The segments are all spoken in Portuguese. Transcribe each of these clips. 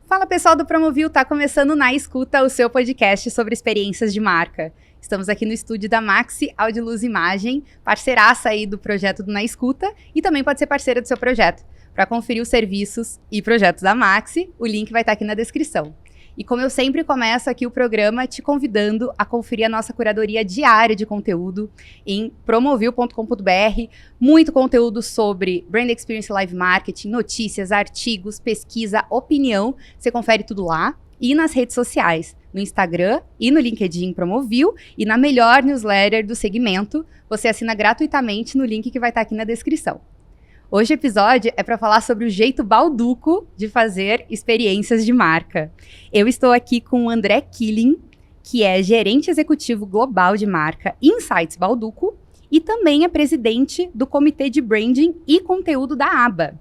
Fala pessoal do Promovil, tá começando Na Escuta, o seu podcast sobre experiências de marca. Estamos aqui no estúdio da Maxi Áudio Luz Imagem, parceiraça aí do projeto do Na Escuta e também pode ser parceira do seu projeto. Para conferir os serviços e projetos da Maxi, o link vai estar aqui na descrição. E como eu sempre começo aqui o programa te convidando a conferir a nossa curadoria diária de conteúdo em promovil.com.br, muito conteúdo sobre Brand Experience Live Marketing, notícias, artigos, pesquisa, opinião, você confere tudo lá e nas redes sociais, no Instagram e no LinkedIn Promovil e na melhor newsletter do segmento, você assina gratuitamente no link que vai estar aqui na descrição. Hoje o episódio é para falar sobre o jeito balduco de fazer experiências de marca. Eu estou aqui com o André Killing, que é gerente executivo global de marca Insights Balduco e também é presidente do Comitê de Branding e Conteúdo da ABA.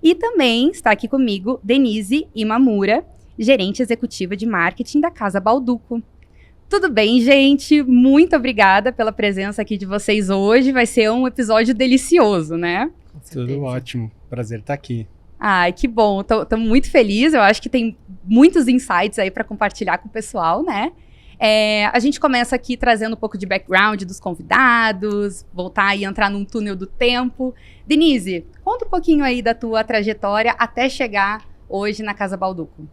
E também está aqui comigo Denise Imamura, gerente executiva de marketing da Casa Balduco. Tudo bem, gente? Muito obrigada pela presença aqui de vocês hoje. Vai ser um episódio delicioso, né? Tudo ótimo. Prazer estar aqui. Ai, que bom. Tô muito feliz. Eu acho que tem muitos insights aí para compartilhar com o pessoal, né? A gente começa aqui trazendo um pouco de background dos convidados, voltar e entrar num túnel do tempo. Denise, conta um pouquinho aí da tua trajetória até chegar hoje na Casa Balduco.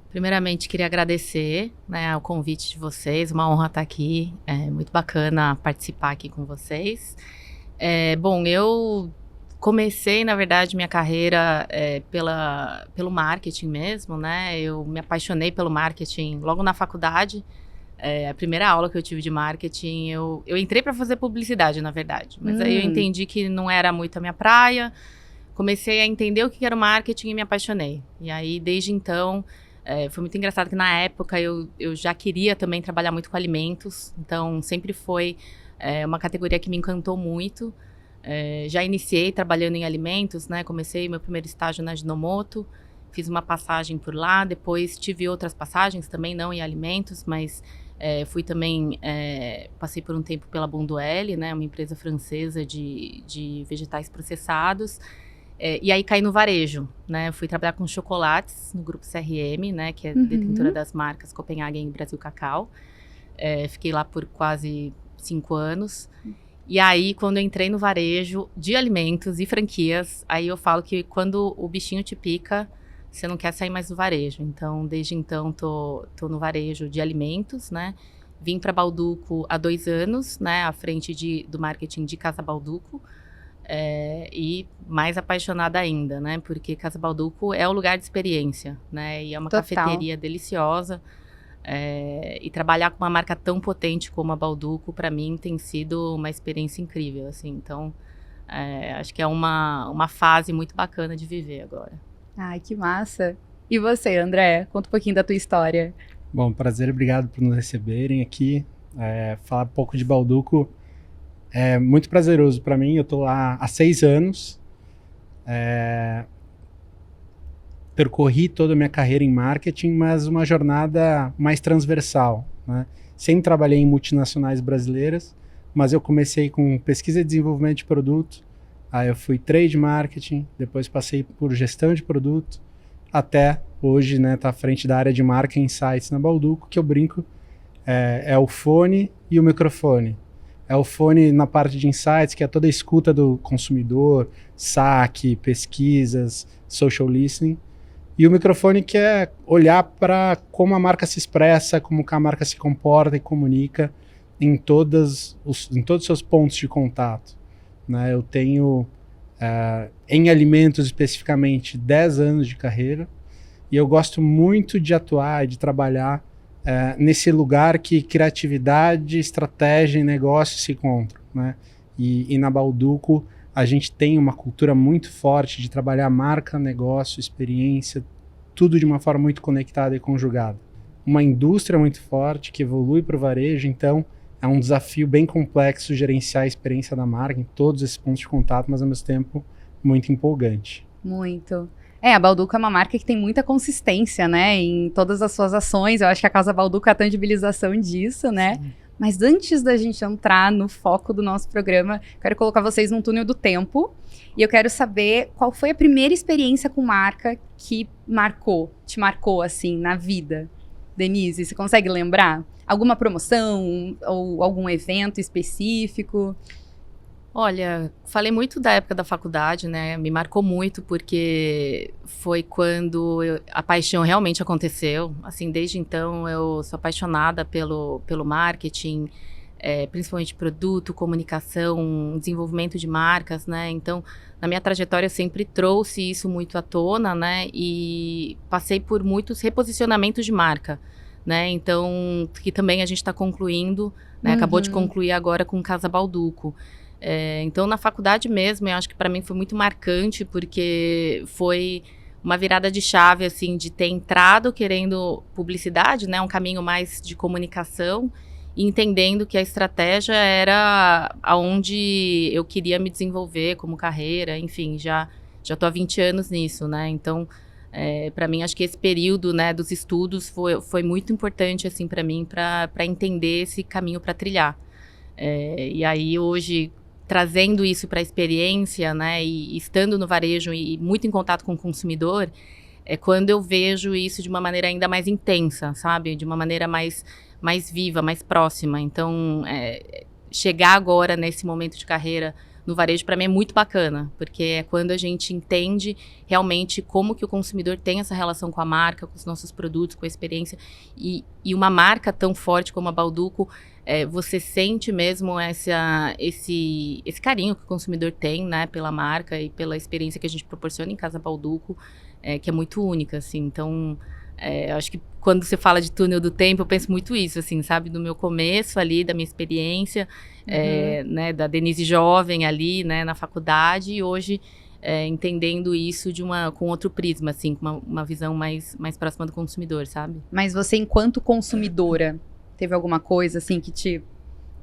Primeiramente, queria agradecer, né, o convite de vocês. Uma honra estar aqui. É muito bacana participar aqui com vocês. Bom, eu comecei, na verdade, minha carreira pelo marketing mesmo, né? Eu me apaixonei pelo marketing logo na faculdade. A primeira aula que eu tive de marketing, eu entrei para fazer publicidade, na verdade. Mas aí eu entendi que não era muito a minha praia. Comecei a entender o que era o marketing e me apaixonei. E aí, desde então, foi muito engraçado que na época eu já queria também trabalhar muito com alimentos. Então, sempre foi uma categoria que me encantou muito. Já iniciei trabalhando em alimentos, né? Comecei meu primeiro estágio na Ajinomoto, fiz uma passagem por lá, depois tive outras passagens também, não em alimentos, mas fui também, passei por um tempo pela Bonduelle, né? Uma empresa francesa de vegetais processados, e aí caí no varejo, né? Fui trabalhar com chocolates no grupo CRM, né? Que é detentora das marcas Copenhagen e Brasil Cacau. Fiquei lá por quase 5 anos. E aí, quando eu entrei no varejo de alimentos e franquias, aí eu falo que quando o bichinho te pica, você não quer sair mais do varejo. Então, desde então, tô no varejo de alimentos, né? Vim para Balduco há 2 anos, né? À frente do marketing de Casa Balduco. E mais apaixonada ainda, né? Porque Casa Balduco é o lugar de experiência, né? E é uma cafeteria deliciosa. E trabalhar com uma marca tão potente como a Balduco, para mim, tem sido uma experiência incrível, assim. Então, acho que é uma fase muito bacana de viver agora. Ai, que massa! E você, André? Conta um pouquinho da tua história. Bom, prazer, obrigado por nos receberem aqui. Falar um pouco de Balduco é muito prazeroso para mim. Eu tô lá há 6 anos. Percorri toda a minha carreira em marketing, mas uma jornada mais transversal, né? Sempre trabalhei em multinacionais brasileiras, mas eu comecei com pesquisa e desenvolvimento de produto, aí eu fui trade marketing, depois passei por gestão de produto, até hoje, né, tá à frente da área de marca e insights na Balduco, que eu brinco, é o fone e o microfone. É o fone na parte de insights, que é toda a escuta do consumidor, saque, pesquisas, social listening. E o microfone que é olhar para como a marca se expressa, como que a marca se comporta e comunica em todos os seus pontos de contato, né? Eu tenho, em alimentos especificamente, 10 anos de carreira e eu gosto muito de atuar e de trabalhar nesse lugar que criatividade, estratégia e negócio se encontram, né? E na Balduco a gente tem uma cultura muito forte de trabalhar marca, negócio, experiência, tudo de uma forma muito conectada e conjugada. Uma indústria muito forte que evolui para o varejo, então é um desafio bem complexo gerenciar a experiência da marca em todos esses pontos de contato, mas ao mesmo tempo muito empolgante. Muito. A Balduco é uma marca que tem muita consistência, né, em todas as suas ações. Eu acho que a Casa Balduco é a tangibilização disso, né? Sim. Mas antes da gente entrar no foco do nosso programa, quero colocar vocês num túnel do tempo. E eu quero saber qual foi a primeira experiência com marca que te marcou, assim, na vida. Denise, você consegue lembrar? Alguma promoção ou algum evento específico? Olha, falei muito da época da faculdade, né? Me marcou muito porque foi quando a paixão realmente aconteceu. Assim, desde então eu sou apaixonada pelo marketing, principalmente produto, comunicação, desenvolvimento de marcas, né? Então, na minha trajetória eu sempre trouxe isso muito à tona, né? E passei por muitos reposicionamentos de marca, né? Então, que também a gente está concluindo, né? Acabou de concluir agora com Casa Balduco. Então, na faculdade mesmo, eu acho que para mim foi muito marcante, porque foi uma virada de chave, assim, de ter entrado querendo publicidade, né, um caminho mais de comunicação, e entendendo que a estratégia era aonde eu queria me desenvolver como carreira, enfim, já estou há 20 anos nisso, né, então, para mim, acho que esse período, né, dos estudos foi muito importante, assim, para mim, para entender esse caminho para trilhar. E aí, hoje, trazendo isso para a experiência, né, e estando no varejo e muito em contato com o consumidor, é quando eu vejo isso de uma maneira ainda mais intensa, sabe? De uma maneira mais viva, mais próxima. Então, chegar agora nesse momento de carreira no varejo, para mim, é muito bacana, porque é quando a gente entende realmente como que o consumidor tem essa relação com a marca, com os nossos produtos, com a experiência, e uma marca tão forte como a Balduco, você sente mesmo esse carinho que o consumidor tem, né, pela marca e pela experiência que a gente proporciona em Casa Balduco, que é muito única, assim. Então, acho que quando você fala de túnel do tempo, eu penso muito isso, assim, sabe? Do meu começo ali, da minha experiência, né, da Denise jovem ali, né, na faculdade, e hoje entendendo isso com outro prisma, assim, com uma visão mais próxima do consumidor, sabe? Mas você, enquanto consumidora, teve alguma coisa, assim, que te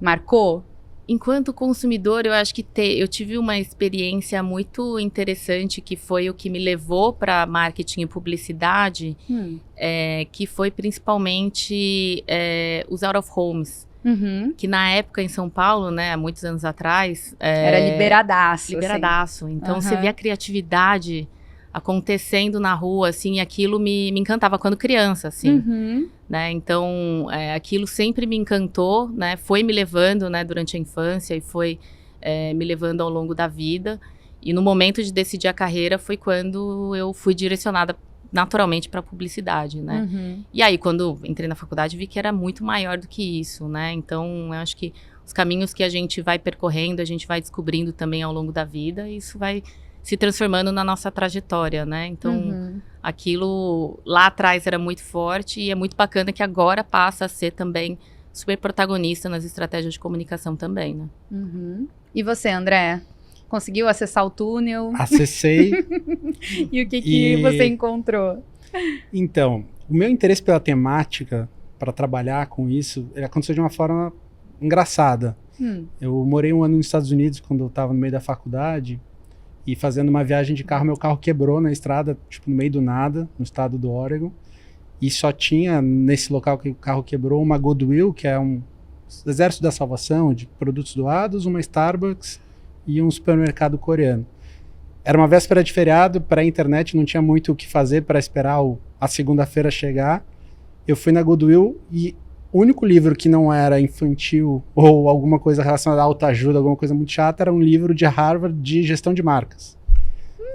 marcou? Enquanto consumidor, eu acho que eu tive uma experiência muito interessante, que foi o que me levou para marketing e publicidade, que foi principalmente os out of homes, que na época em São Paulo, né, há muitos anos atrás... Era liberadaço. Liberadaço. Assim. Então, você via a criatividade acontecendo na rua, assim, e aquilo me encantava quando criança, assim, né, então, aquilo sempre me encantou, né, foi me levando, né, durante a infância e foi me levando ao longo da vida, e no momento de decidir a carreira foi quando eu fui direcionada naturalmente para publicidade, né, e aí quando entrei na faculdade vi que era muito maior do que isso, né, então eu acho que os caminhos que a gente vai percorrendo, a gente vai descobrindo também ao longo da vida, e isso vai se transformando na nossa trajetória, né? Então, aquilo lá atrás era muito forte, e é muito bacana que agora passa a ser também super protagonista nas estratégias de comunicação também, né? E você, André? Conseguiu acessar o túnel? Acessei. E o que você encontrou? Então, o meu interesse pela temática, para trabalhar com isso, ele aconteceu de uma forma engraçada. Eu morei um ano nos Estados Unidos, quando eu estava no meio da faculdade, e fazendo uma viagem de carro, meu carro quebrou na estrada, tipo, no meio do nada, no estado do Oregon. E só tinha, nesse local que o carro quebrou, uma Goodwill, que é um exército da salvação de produtos doados, uma Starbucks e um supermercado coreano. Era uma véspera de feriado, para a internet não tinha muito o que fazer para esperar a segunda-feira chegar. Eu fui na Goodwill e o único livro que não era infantil ou alguma coisa relacionada à autoajuda, alguma coisa muito chata, era um livro de Harvard de gestão de marcas.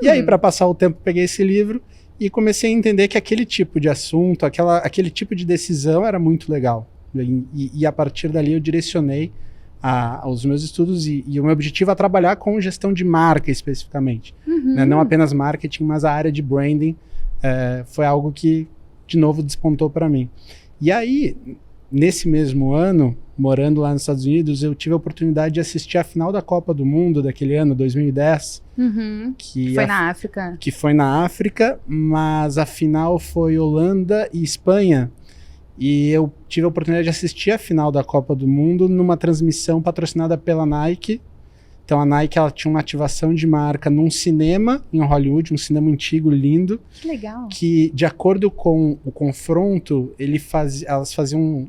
E aí, para passar o tempo, peguei esse livro e comecei a entender que aquele tipo de assunto, aquele tipo de decisão era muito legal. E a partir dali eu direcionei os meus estudos e o meu objetivo é trabalhar com gestão de marca especificamente. Né? Não apenas marketing, mas a área de branding foi algo que, de novo, despontou para mim. E aí, nesse mesmo ano, morando lá nos Estados Unidos, eu tive a oportunidade de assistir a final da Copa do Mundo daquele ano, 2010. Que foi na África. Que foi na África, mas a final foi Holanda e Espanha. E eu tive a oportunidade de assistir a final da Copa do Mundo numa transmissão patrocinada pela Nike. Então a Nike, ela tinha uma ativação de marca num cinema em Hollywood, um cinema antigo, lindo. Que legal. Que, de acordo com o confronto, elas faziam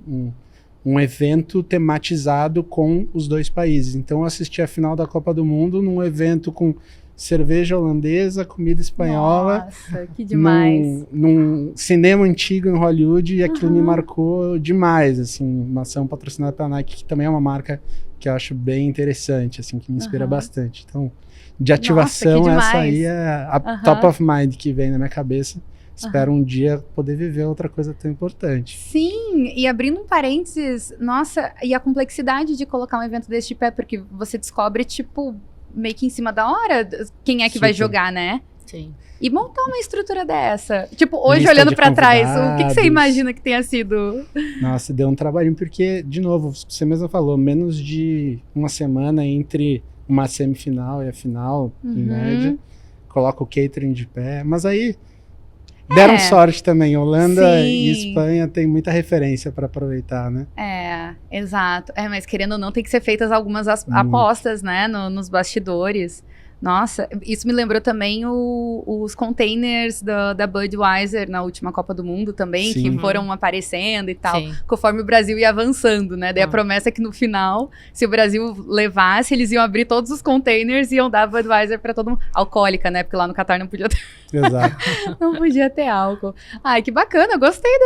um evento tematizado com os dois países. Então eu assisti a final da Copa do Mundo num evento com cerveja holandesa, comida espanhola. Nossa, que demais. Num cinema antigo em Hollywood, e aquilo me marcou demais, assim, uma ação patrocinada pela Nike, que também é uma marca que eu acho bem interessante, assim, que me inspira bastante. Então, de ativação, Nossa, essa aí é a top of mind que vem na minha cabeça. Espero um dia poder viver outra coisa tão importante. Sim, e abrindo um parênteses, nossa, e a complexidade de colocar um evento desse de pé, porque você descobre, tipo, meio que em cima da hora, quem é que vai jogar, né? Sim. E montar uma estrutura dessa. Tipo, hoje, Lista olhando de pra trás, o que convidados. você imagina que tenha sido? Nossa, deu um trabalhinho, porque, de novo, você mesmo falou, menos de uma semana entre uma semifinal e a final, em média. Coloca o catering de pé, mas aí deram sorte também. Holanda e Espanha tem muita referência para aproveitar, né? É, exato. É, mas querendo ou não, tem que ser feitas algumas apostas, né, nos bastidores. Nossa, isso me lembrou também os containers da Budweiser na última Copa do Mundo também, Sim. que foram aparecendo e tal, Sim. conforme o Brasil ia avançando, né? Daí a promessa é que no final, se o Brasil levasse, eles iam abrir todos os containers e iam dar Budweiser pra todo mundo. Alcoólica, né? Porque lá no Catar não podia ter, Exato. não podia ter álcool. Ai, que bacana, eu gostei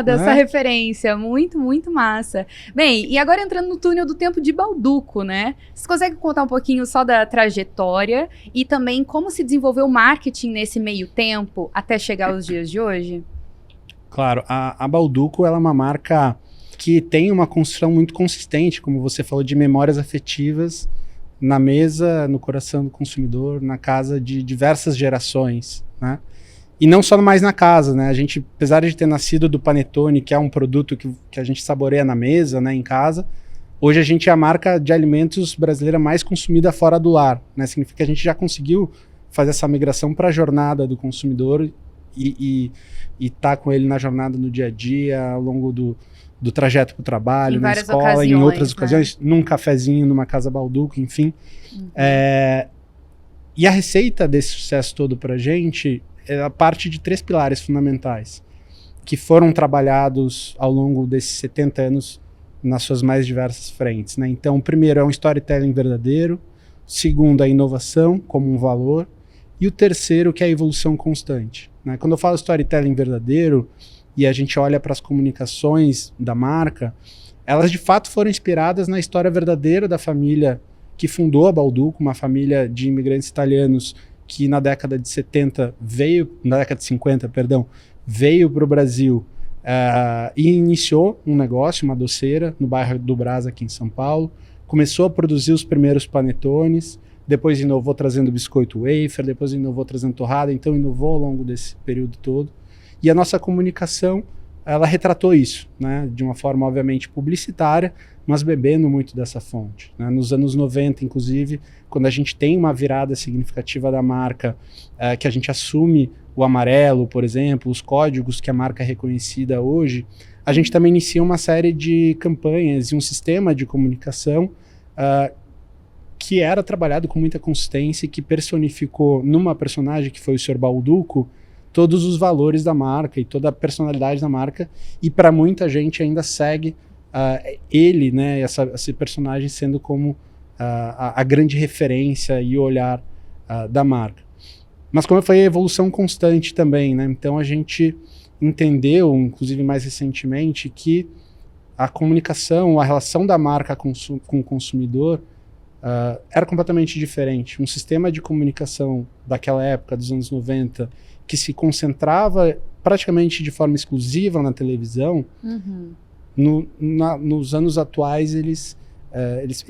dessa referência, muito, muito massa. Bem, e agora entrando no túnel do tempo de Bauducco, né? Vocês conseguem contar um pouquinho só da trajetória e também como se desenvolveu o marketing nesse meio tempo até chegar aos dias de hoje? Claro, a Bauducco, ela é uma marca que tem uma construção muito consistente, como você falou, de memórias afetivas na mesa, no coração do consumidor, na casa de diversas gerações, né? E não só mais na casa, né? A gente, apesar de ter nascido do Panetone, que é um produto que a gente saboreia na mesa, né, em casa, hoje a gente é a marca de alimentos brasileira mais consumida fora do lar, né? Significa que a gente já conseguiu fazer essa migração para a jornada do consumidor e tá com ele na jornada no dia a dia, ao longo do trajeto para o trabalho, na escola, em outras ocasiões, num cafezinho, numa casa Bauducco, enfim. E a receita desse sucesso todo para a gente é a parte de 3 pilares fundamentais, que foram trabalhados ao longo desses 70 anos nas suas mais diversas frentes, né? Então, o primeiro é um storytelling verdadeiro, o segundo, a inovação como um valor, e o terceiro, que é a evolução constante, né? Quando eu falo storytelling verdadeiro, e a gente olha para as comunicações da marca, elas de fato foram inspiradas na história verdadeira da família que fundou a Bauducco, uma família de imigrantes italianos que na década de 50, veio para o Brasil e iniciou um negócio, uma doceira, no bairro do Brás, aqui em São Paulo. Começou a produzir os primeiros panetones, depois inovou trazendo biscoito wafer, depois inovou trazendo torrada, então inovou ao longo desse período todo. E a nossa comunicação, ela retratou isso, né, de uma forma obviamente publicitária, mas bebendo muito dessa fonte, né? Nos anos 90, inclusive, quando a gente tem uma virada significativa da marca, que a gente assume o amarelo, por exemplo, os códigos que a marca é reconhecida hoje, a gente também inicia uma série de campanhas e um sistema de comunicação que era trabalhado com muita consistência e que personificou numa personagem que foi o Sr. Bauducco todos os valores da marca e toda a personalidade da marca, e para muita gente ainda segue ele, né, esse personagem sendo como a grande referência e o olhar da marca. Mas como eu falei, a evolução constante também, né? Então a gente entendeu, inclusive mais recentemente, que a comunicação, a relação da marca com o consumidor era completamente diferente. Um sistema de comunicação daquela época, dos anos 90, que se concentrava praticamente de forma exclusiva na televisão, nos anos atuais ele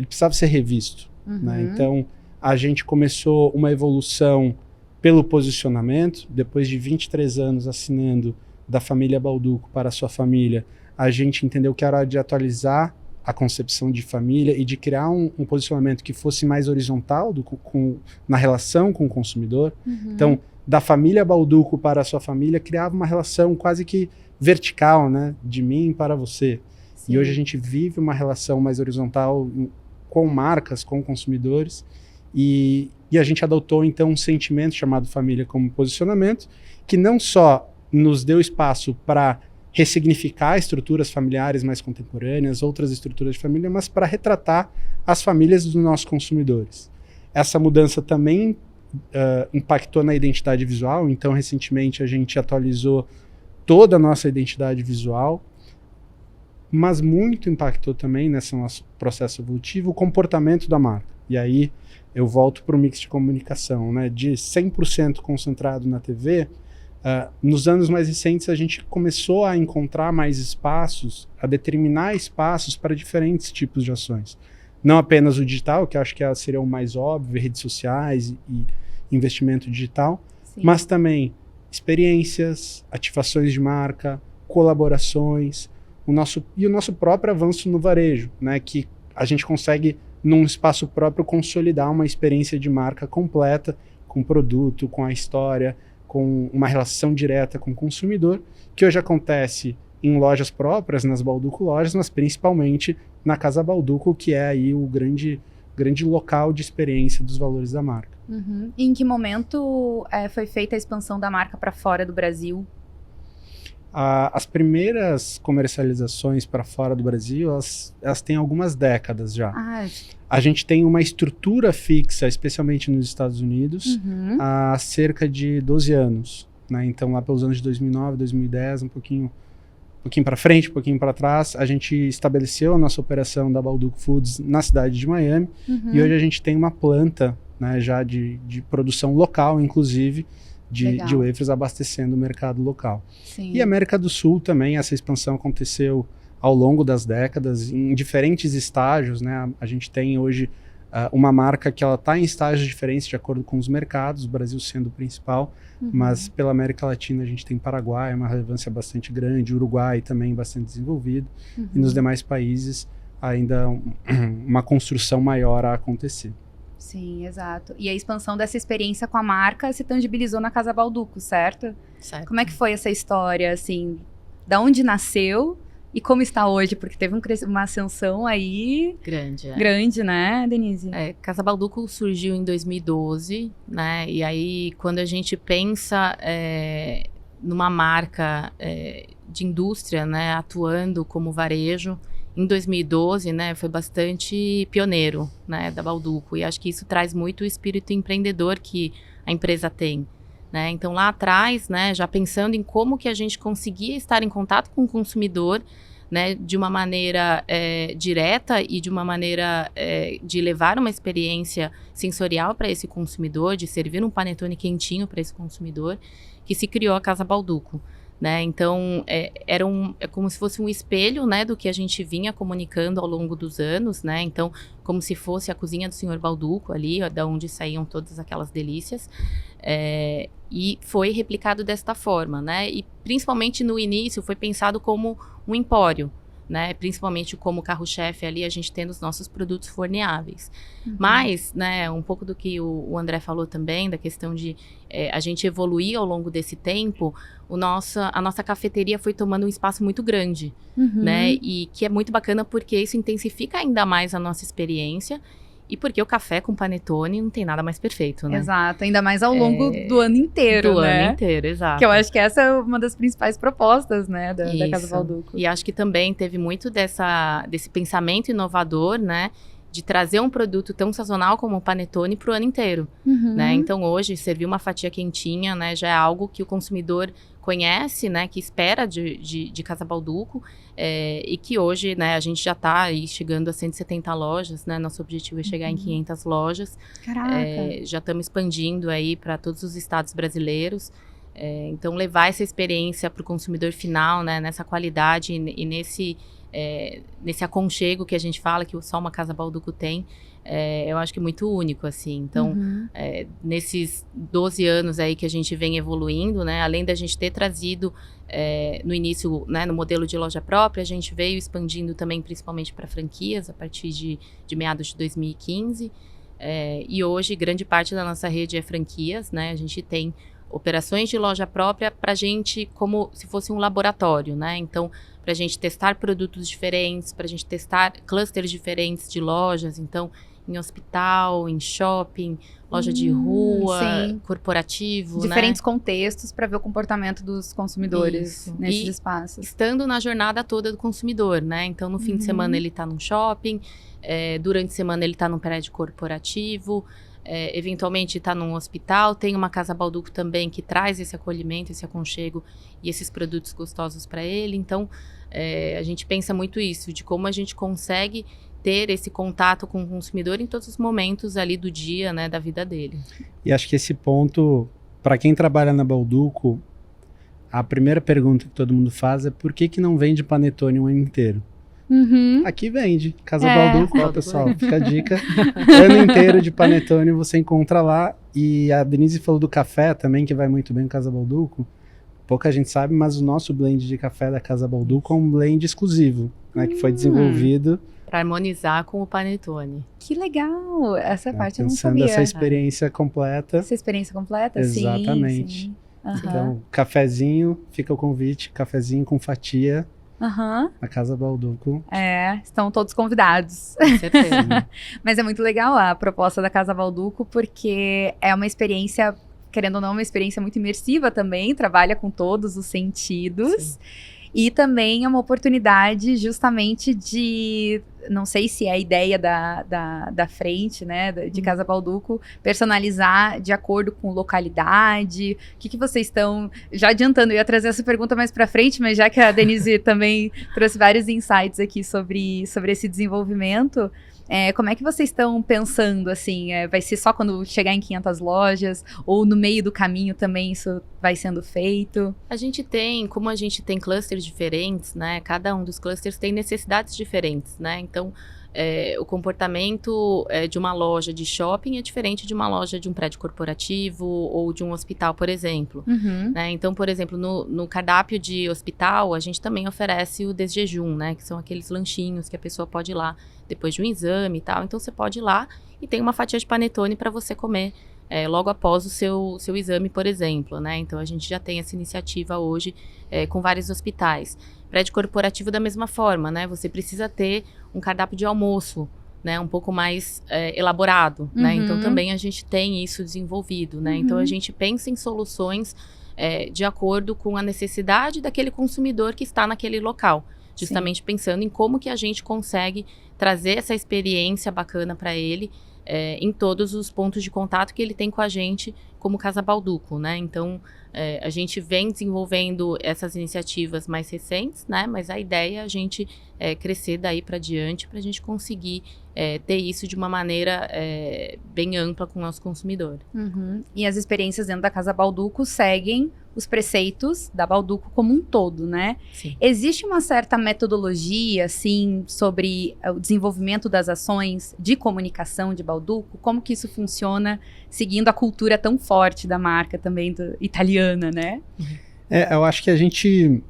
precisava ser revisto, né? Então a gente começou uma evolução pelo posicionamento. Depois de 23 anos assinando da família Bauducco para a sua família, a gente entendeu que era de atualizar a concepção de família e de criar um posicionamento que fosse mais horizontal na relação com o consumidor. Então, da família Bauducco para a sua família, criava uma relação quase que vertical, né? De mim para você. Sim. E hoje a gente vive uma relação mais horizontal com marcas, com consumidores, e a gente adotou então um sentimento chamado família como posicionamento, que não só nos deu espaço para ressignificar estruturas familiares mais contemporâneas, outras estruturas de família, mas para retratar as famílias dos nossos consumidores. Essa mudança também impactou na identidade visual, então recentemente a gente atualizou toda a nossa identidade visual, mas muito impactou também nesse nosso processo evolutivo o comportamento da marca. E aí eu volto para o mix de comunicação, né? De 100% concentrado na TV, nos anos mais recentes a gente começou a encontrar mais espaços, a determinar espaços para diferentes tipos de ações. Não apenas o digital, que acho que seria o mais óbvio, redes sociais e investimento digital, Sim. mas também experiências, ativações de marca, colaborações, o nosso próprio avanço no varejo, né, que a gente consegue, num espaço próprio, consolidar uma experiência de marca completa, com o produto, com a história, com uma relação direta com o consumidor, que hoje acontece em lojas próprias, nas Balduco Lojas, mas principalmente na Casa Balduco, que é aí o grande local de experiência dos valores da marca. Uhum. E em que momento foi feita a expansão da marca para fora do Brasil? As primeiras comercializações para fora do Brasil, elas têm algumas décadas já. A gente tem uma estrutura fixa, especialmente nos Estados Unidos, há cerca de 12 anos. Né? Então, lá pelos anos de 2009, 2010, um pouquinho para frente, um pouquinho para trás, a gente estabeleceu a nossa operação da Balduco Foods na cidade de Miami. E hoje a gente tem uma planta, né, já de produção local, inclusive, de wafers abastecendo o mercado local. Sim. E a América do Sul também, essa expansão aconteceu ao longo das décadas, em diferentes estágios, né? A gente tem hoje uma marca que ela está em estágios diferentes de acordo com os mercados, o Brasil sendo o principal, mas pela América Latina a gente tem Paraguai, uma relevância bastante grande, Uruguai também bastante desenvolvido, e nos demais países ainda uma construção maior a acontecer. Sim, exato. E a expansão dessa experiência com a marca se tangibilizou na Casa Balduco, certo? Certo. Como é que foi essa história, assim, da onde nasceu e como está hoje? Porque teve uma ascensão aí... Grande, né, Denise? Casa Balduco surgiu em 2012, né? E aí, quando a gente pensa numa marca de indústria, né, atuando como varejo, em 2012, né, foi bastante pioneiro, né, da Balduco, e acho que isso traz muito o espírito empreendedor que a empresa tem, né? Então lá atrás, né, já pensando em como que a gente conseguia estar em contato com o consumidor, né, de uma maneira direta e de uma maneira de levar uma experiência sensorial para esse consumidor, de servir um panetone quentinho para esse consumidor, que se criou a Casa Balduco. Né? Então, é como se fosse um espelho, né, do que a gente vinha comunicando ao longo dos anos, né? Então, como se fosse a cozinha do Sr. Balduco ali, da onde saíam todas aquelas delícias, e foi replicado desta forma, né? E principalmente no início foi pensado como um empório, né? Principalmente como carro-chefe ali, a gente tendo os nossos produtos forneáveis. Mas, né, um pouco do que o André falou também, da questão de a gente evoluir ao longo desse tempo, a nossa cafeteria foi tomando um espaço muito grande, né? E que é muito bacana porque isso intensifica ainda mais a nossa experiência. E porque o café com panetone não tem nada mais perfeito, né? Exato, ainda mais ao longo do ano inteiro, do né? ano inteiro, exato. Que eu acho que essa é uma das principais propostas, né, da Casa Balduco. E acho que também teve muito desse pensamento inovador, né? De trazer um produto tão sazonal como o panetone para o ano inteiro, né? Então hoje, servir uma fatia quentinha, né, já é algo que o consumidor conhece, né, que espera de Casa Balduco, e que hoje, né, a gente já está aí chegando a 170 lojas, né, nosso objetivo é chegar em 500 lojas. Caraca! Já estamos expandindo aí para todos os estados brasileiros, então levar essa experiência para o consumidor final, né, nessa qualidade e nesse aconchego que a gente fala que só uma Casa Balduco tem, eu acho que é muito único, assim. Então, nesses 12 anos aí que a gente vem evoluindo, né, além da gente ter trazido no início, né, no modelo de loja própria, a gente veio expandindo também principalmente para franquias a partir de meados de 2015, e hoje grande parte da nossa rede é franquias, né, a gente tem operações de loja própria para a gente como se fosse um laboratório, né? Então, para a gente testar produtos diferentes, para a gente testar clusters diferentes de lojas. Então, em hospital, em shopping, loja de rua, sim. corporativo, Diferentes contextos para ver o comportamento dos consumidores Isso. nesses E espaços. estando na jornada toda do consumidor, né? Então, no fim de semana ele está num shopping, durante a semana ele está num prédio corporativo, eventualmente está num hospital. Tem uma Casa Bauducco também que traz esse acolhimento, esse aconchego e esses produtos gostosos para ele. Então, a gente pensa muito isso, de como a gente consegue ter esse contato com o consumidor em todos os momentos ali do dia, né, da vida dele. E acho que esse ponto, para quem trabalha na Bauducco, a primeira pergunta que todo mundo faz é por que não vende panetone o ano inteiro? Aqui vende. Casa Bauducco, ó, pessoal, fica a dica. Ano inteiro de panetone você encontra lá. E a Denise falou do café também, que vai muito bem com Casa Bauducco. Pouca gente sabe, mas o nosso blend de café da Casa Bauducco é um blend exclusivo, né, que foi desenvolvido para harmonizar com o panetone. Que legal! Essa parte eu não pensando sabia. essa experiência completa. Essa experiência completa? Exatamente. Sim. Então, cafezinho, fica o convite, cafezinho com fatia na Casa Bauducco. Estão todos convidados. Com certeza. Mas é muito legal a proposta da Casa Bauducco, porque é uma experiência, querendo ou não, uma experiência muito imersiva também, trabalha com todos os sentidos. Sim. E também é uma oportunidade justamente de, não sei se é a ideia da frente, né, de Casa Bauducco, personalizar de acordo com localidade. O que vocês estão, já adiantando, eu ia trazer essa pergunta mais para frente, mas já que a Denise também trouxe vários insights aqui sobre esse desenvolvimento, como é que vocês estão pensando, assim, vai ser só quando chegar em 500 lojas, ou no meio do caminho também isso vai sendo feito? Como a gente tem clusters diferentes, né, cada um dos clusters tem necessidades diferentes, né, então o comportamento de uma loja de shopping é diferente de uma loja de um prédio corporativo ou de um hospital, por exemplo. Né? Então, por exemplo, no cardápio de hospital, a gente também oferece o desjejum, né? Que são aqueles lanchinhos que a pessoa pode ir lá depois de um exame e tal. Então, você pode ir lá e tem uma fatia de panetone para você comer logo após o seu exame, por exemplo. Né? Então, a gente já tem essa iniciativa hoje com vários hospitais. Prédio corporativo da mesma forma, né? Você precisa ter um cardápio de almoço, né? Um pouco mais elaborado, né? Então, também a gente tem isso desenvolvido, né? Então, a gente pensa em soluções de acordo com a necessidade daquele consumidor que está naquele local. Justamente pensando em como que a gente consegue trazer essa experiência bacana para ele em todos os pontos de contato que ele tem com a gente como Casa Bauducco, né? Então, a gente vem desenvolvendo essas iniciativas mais recentes, né? Mas a ideia é a gente crescer daí para diante para a gente conseguir ter isso de uma maneira bem ampla com o nosso consumidor. E as experiências dentro da Casa Bauducco seguem os preceitos da Bauducco como um todo, né? Sim. Existe uma certa metodologia, assim, sobre o desenvolvimento das ações de comunicação de Bauducco? Como que isso funciona seguindo a cultura tão forte da marca também italiana, né? Eu acho que a gente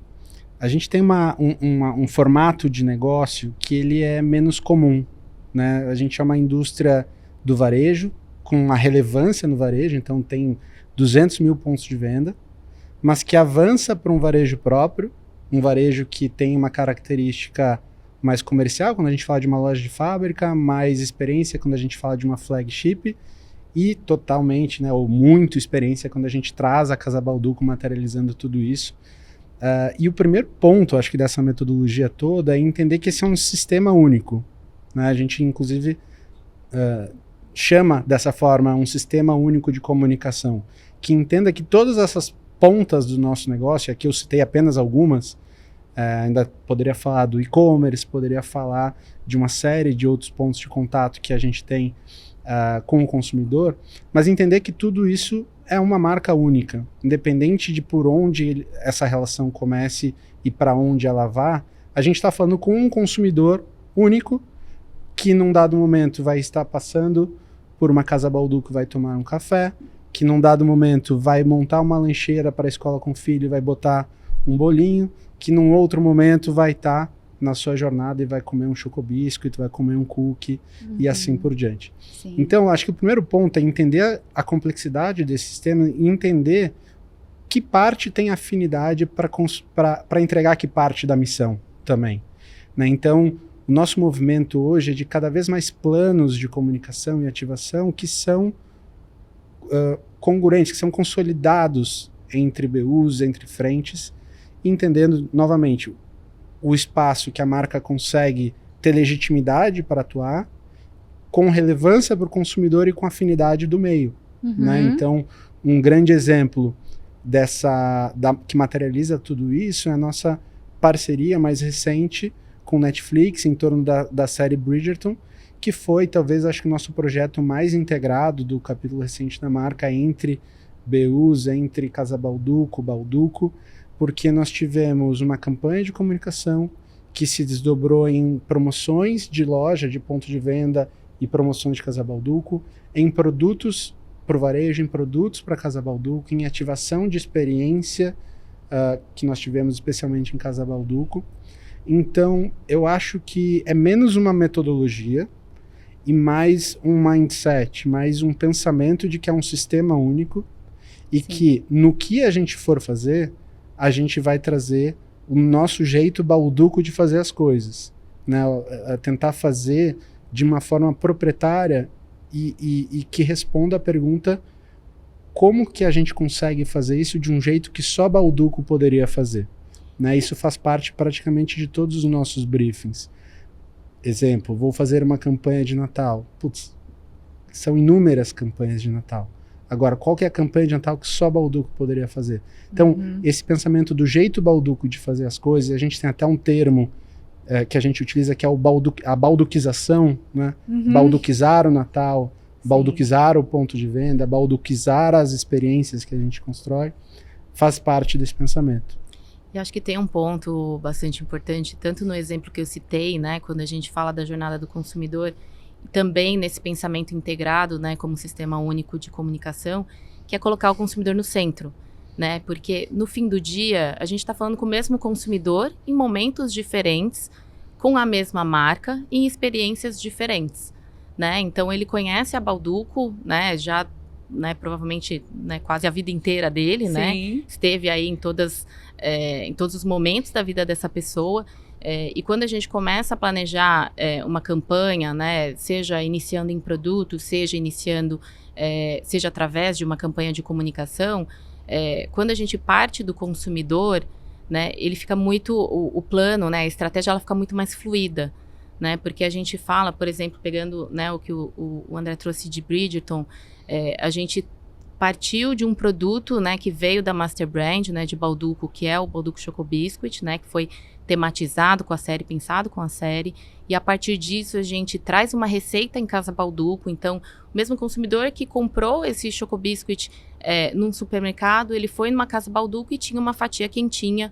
tem um formato de negócio que ele é menos comum, né? A gente é uma indústria do varejo, com uma relevância no varejo, então tem 200 mil pontos de venda, mas que avança para um varejo próprio, um varejo que tem uma característica mais comercial, quando a gente fala de uma loja de fábrica, mais experiência quando a gente fala de uma flagship, e totalmente, né, ou muito experiência quando a gente traz a Casa Bauducco materializando tudo isso. E o primeiro ponto, acho que dessa metodologia toda, é entender que esse é um sistema único, né? A gente, inclusive, chama dessa forma um sistema único de comunicação, que entenda que todas essas pontas do nosso negócio, aqui eu citei apenas algumas, ainda poderia falar do e-commerce, poderia falar de uma série de outros pontos de contato que a gente tem com o consumidor, mas entender que tudo isso é uma marca única, independente de por onde essa relação comece e para onde ela vá, a gente está falando com um consumidor único que num dado momento vai estar passando por uma Casa Bauducco, vai tomar um café, que num dado momento vai montar uma lancheira para a escola com o filho e vai botar um bolinho, que num outro momento vai estar na sua jornada e vai comer um chocobiscuit, vai comer um cookie e assim por diante. Sim. Então, acho que o primeiro ponto é entender a complexidade desse sistema e entender que parte tem afinidade para entregar que parte da missão também, né? Então, o nosso movimento hoje é de cada vez mais planos de comunicação e ativação que são congruentes, que são consolidados entre BUs, entre frentes, entendendo novamente o espaço que a marca consegue ter legitimidade para atuar, com relevância para o consumidor e com afinidade do meio. Né? Então, um grande exemplo que materializa tudo isso é a nossa parceria mais recente com Netflix em torno da série Bridgerton, que foi talvez acho que o nosso projeto mais integrado do capítulo recente da marca entre BUs, entre Casa Balduco, Balduco, porque nós tivemos uma campanha de comunicação que se desdobrou em promoções de loja, de ponto de venda e promoções de Casa Balduco, em produtos para o varejo, em produtos para Casa Balduco, em ativação de experiência que nós tivemos especialmente em Casa Balduco. Então, eu acho que é menos uma metodologia e mais um mindset, mais um pensamento de que é um sistema único e que no que a gente for fazer, a gente vai trazer o nosso jeito balduco de fazer as coisas, né? Tentar fazer de uma forma proprietária e que responda a pergunta como que a gente consegue fazer isso de um jeito que só Balduco poderia fazer. Né? Isso faz parte praticamente de todos os nossos briefings. Exemplo, vou fazer uma campanha de Natal. Putz, são inúmeras campanhas de Natal. Agora, qual que é a campanha de Natal que só Balduco poderia fazer? Então, esse pensamento do jeito Balduco de fazer as coisas, a gente tem até um termo que a gente utiliza que é a balduquização, né? Balduquizar o Natal, balduquizar o ponto de venda, balduquizar as experiências que a gente constrói, faz parte desse pensamento. E acho que tem um ponto bastante importante, tanto no exemplo que eu citei, né, quando a gente fala da jornada do consumidor, também nesse pensamento integrado, né, como sistema único de comunicação, que é colocar o consumidor no centro, né, porque no fim do dia a gente está falando com o mesmo consumidor em momentos diferentes, com a mesma marca, em experiências diferentes, né, então ele conhece a Balduco, né, já, né, provavelmente, né, quase a vida inteira dele, sim, né, esteve aí em todos os momentos da vida dessa pessoa. E quando a gente começa a planejar uma campanha, né, seja iniciando em produto, seja iniciando, seja através de uma campanha de comunicação, quando a gente parte do consumidor, né, ele fica muito, o plano, né, a estratégia, ela fica muito mais fluida, né, porque a gente fala, por exemplo, pegando, né, o que o André trouxe de Bridgerton, a gente partiu de um produto, né, que veio da Master Brand, né, de Balduco, que é o Balduco Choco Biscuit, né, que foi tematizado com a série, pensado com a série, e a partir disso a gente traz uma receita em Casa Balduco. Então, o mesmo consumidor que comprou esse Choco Biscuit num supermercado, ele foi numa Casa Balduco e tinha uma fatia quentinha,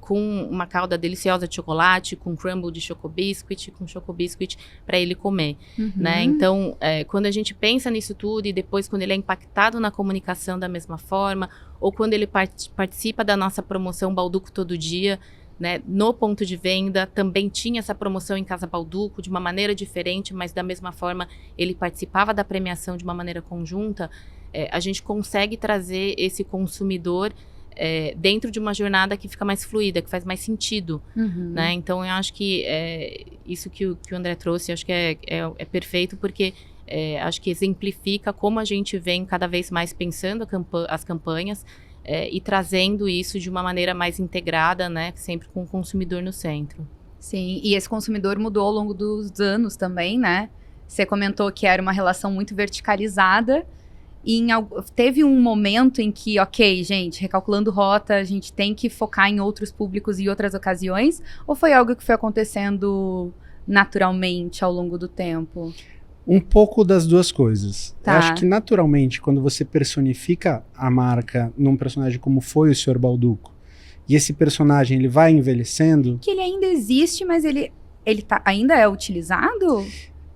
com uma calda deliciosa de chocolate, com crumble de Choco Biscuit, com Choco Biscuit para ele comer, né? Então, quando a gente pensa nisso tudo e depois quando ele é impactado na comunicação da mesma forma, ou quando ele participa da nossa promoção Balduco Todo Dia, né, no ponto de venda, também tinha essa promoção em Casa Balduco de uma maneira diferente, mas da mesma forma ele participava da premiação de uma maneira conjunta, a gente consegue trazer esse consumidor dentro de uma jornada que fica mais fluida, que faz mais sentido, né? Então eu acho que isso que o André trouxe, acho que é perfeito, porque acho que exemplifica como a gente vem cada vez mais pensando as campanhas e trazendo isso de uma maneira mais integrada, né? Sempre com o consumidor no centro. Sim, e esse consumidor mudou ao longo dos anos também, né? Você comentou que era uma relação muito verticalizada. E teve um momento em que, ok, gente, recalculando rota, a gente tem que focar em outros públicos e outras ocasiões? Ou foi algo que foi acontecendo naturalmente ao longo do tempo? Um pouco das duas coisas. Tá. Eu acho que naturalmente, quando você personifica a marca num personagem como foi o Sr. Balduco, e esse personagem ele vai envelhecendo... Que ele ainda existe, mas ele ainda é utilizado?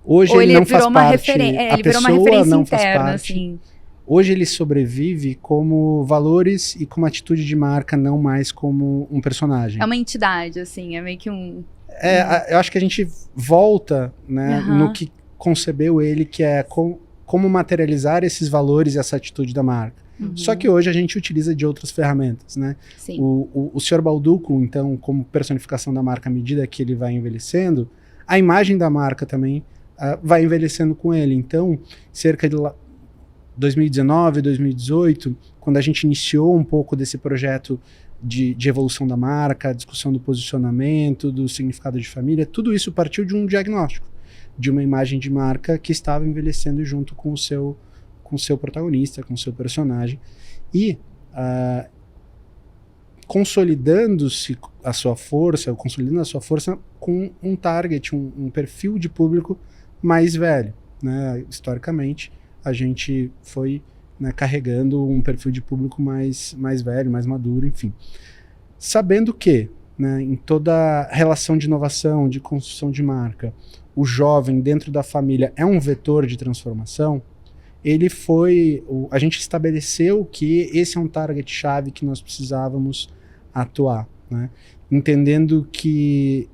Hoje ou ele não faz parte. Ele virou uma referência interna, assim. Hoje ele sobrevive como valores e como atitude de marca, não mais como um personagem. É uma entidade, assim, é meio que um... Eu acho que a gente volta, né, no que concebeu ele, que é como materializar esses valores e essa atitude da marca. Só que hoje a gente utiliza de outras ferramentas, né? Sim. O Sr. Balduco, então, como personificação da marca, à medida que ele vai envelhecendo, a imagem da marca também vai envelhecendo com ele. Então, cerca de 2019, 2018, quando a gente iniciou um pouco desse projeto de evolução da marca, a discussão do posicionamento, do significado de família, tudo isso partiu de um diagnóstico, de uma imagem de marca que estava envelhecendo junto com o seu protagonista, com o seu personagem, e consolidando-se a sua força, consolidando a sua força com um target, um perfil de público mais velho, né? Historicamente, a gente foi, né, carregando um perfil de público mais velho, mais maduro, enfim. Sabendo que, né, em toda relação de inovação, de construção de marca, o jovem dentro da família é um vetor de transformação, a gente estabeleceu que esse é um target-chave que nós precisávamos atuar, né? Entendendo que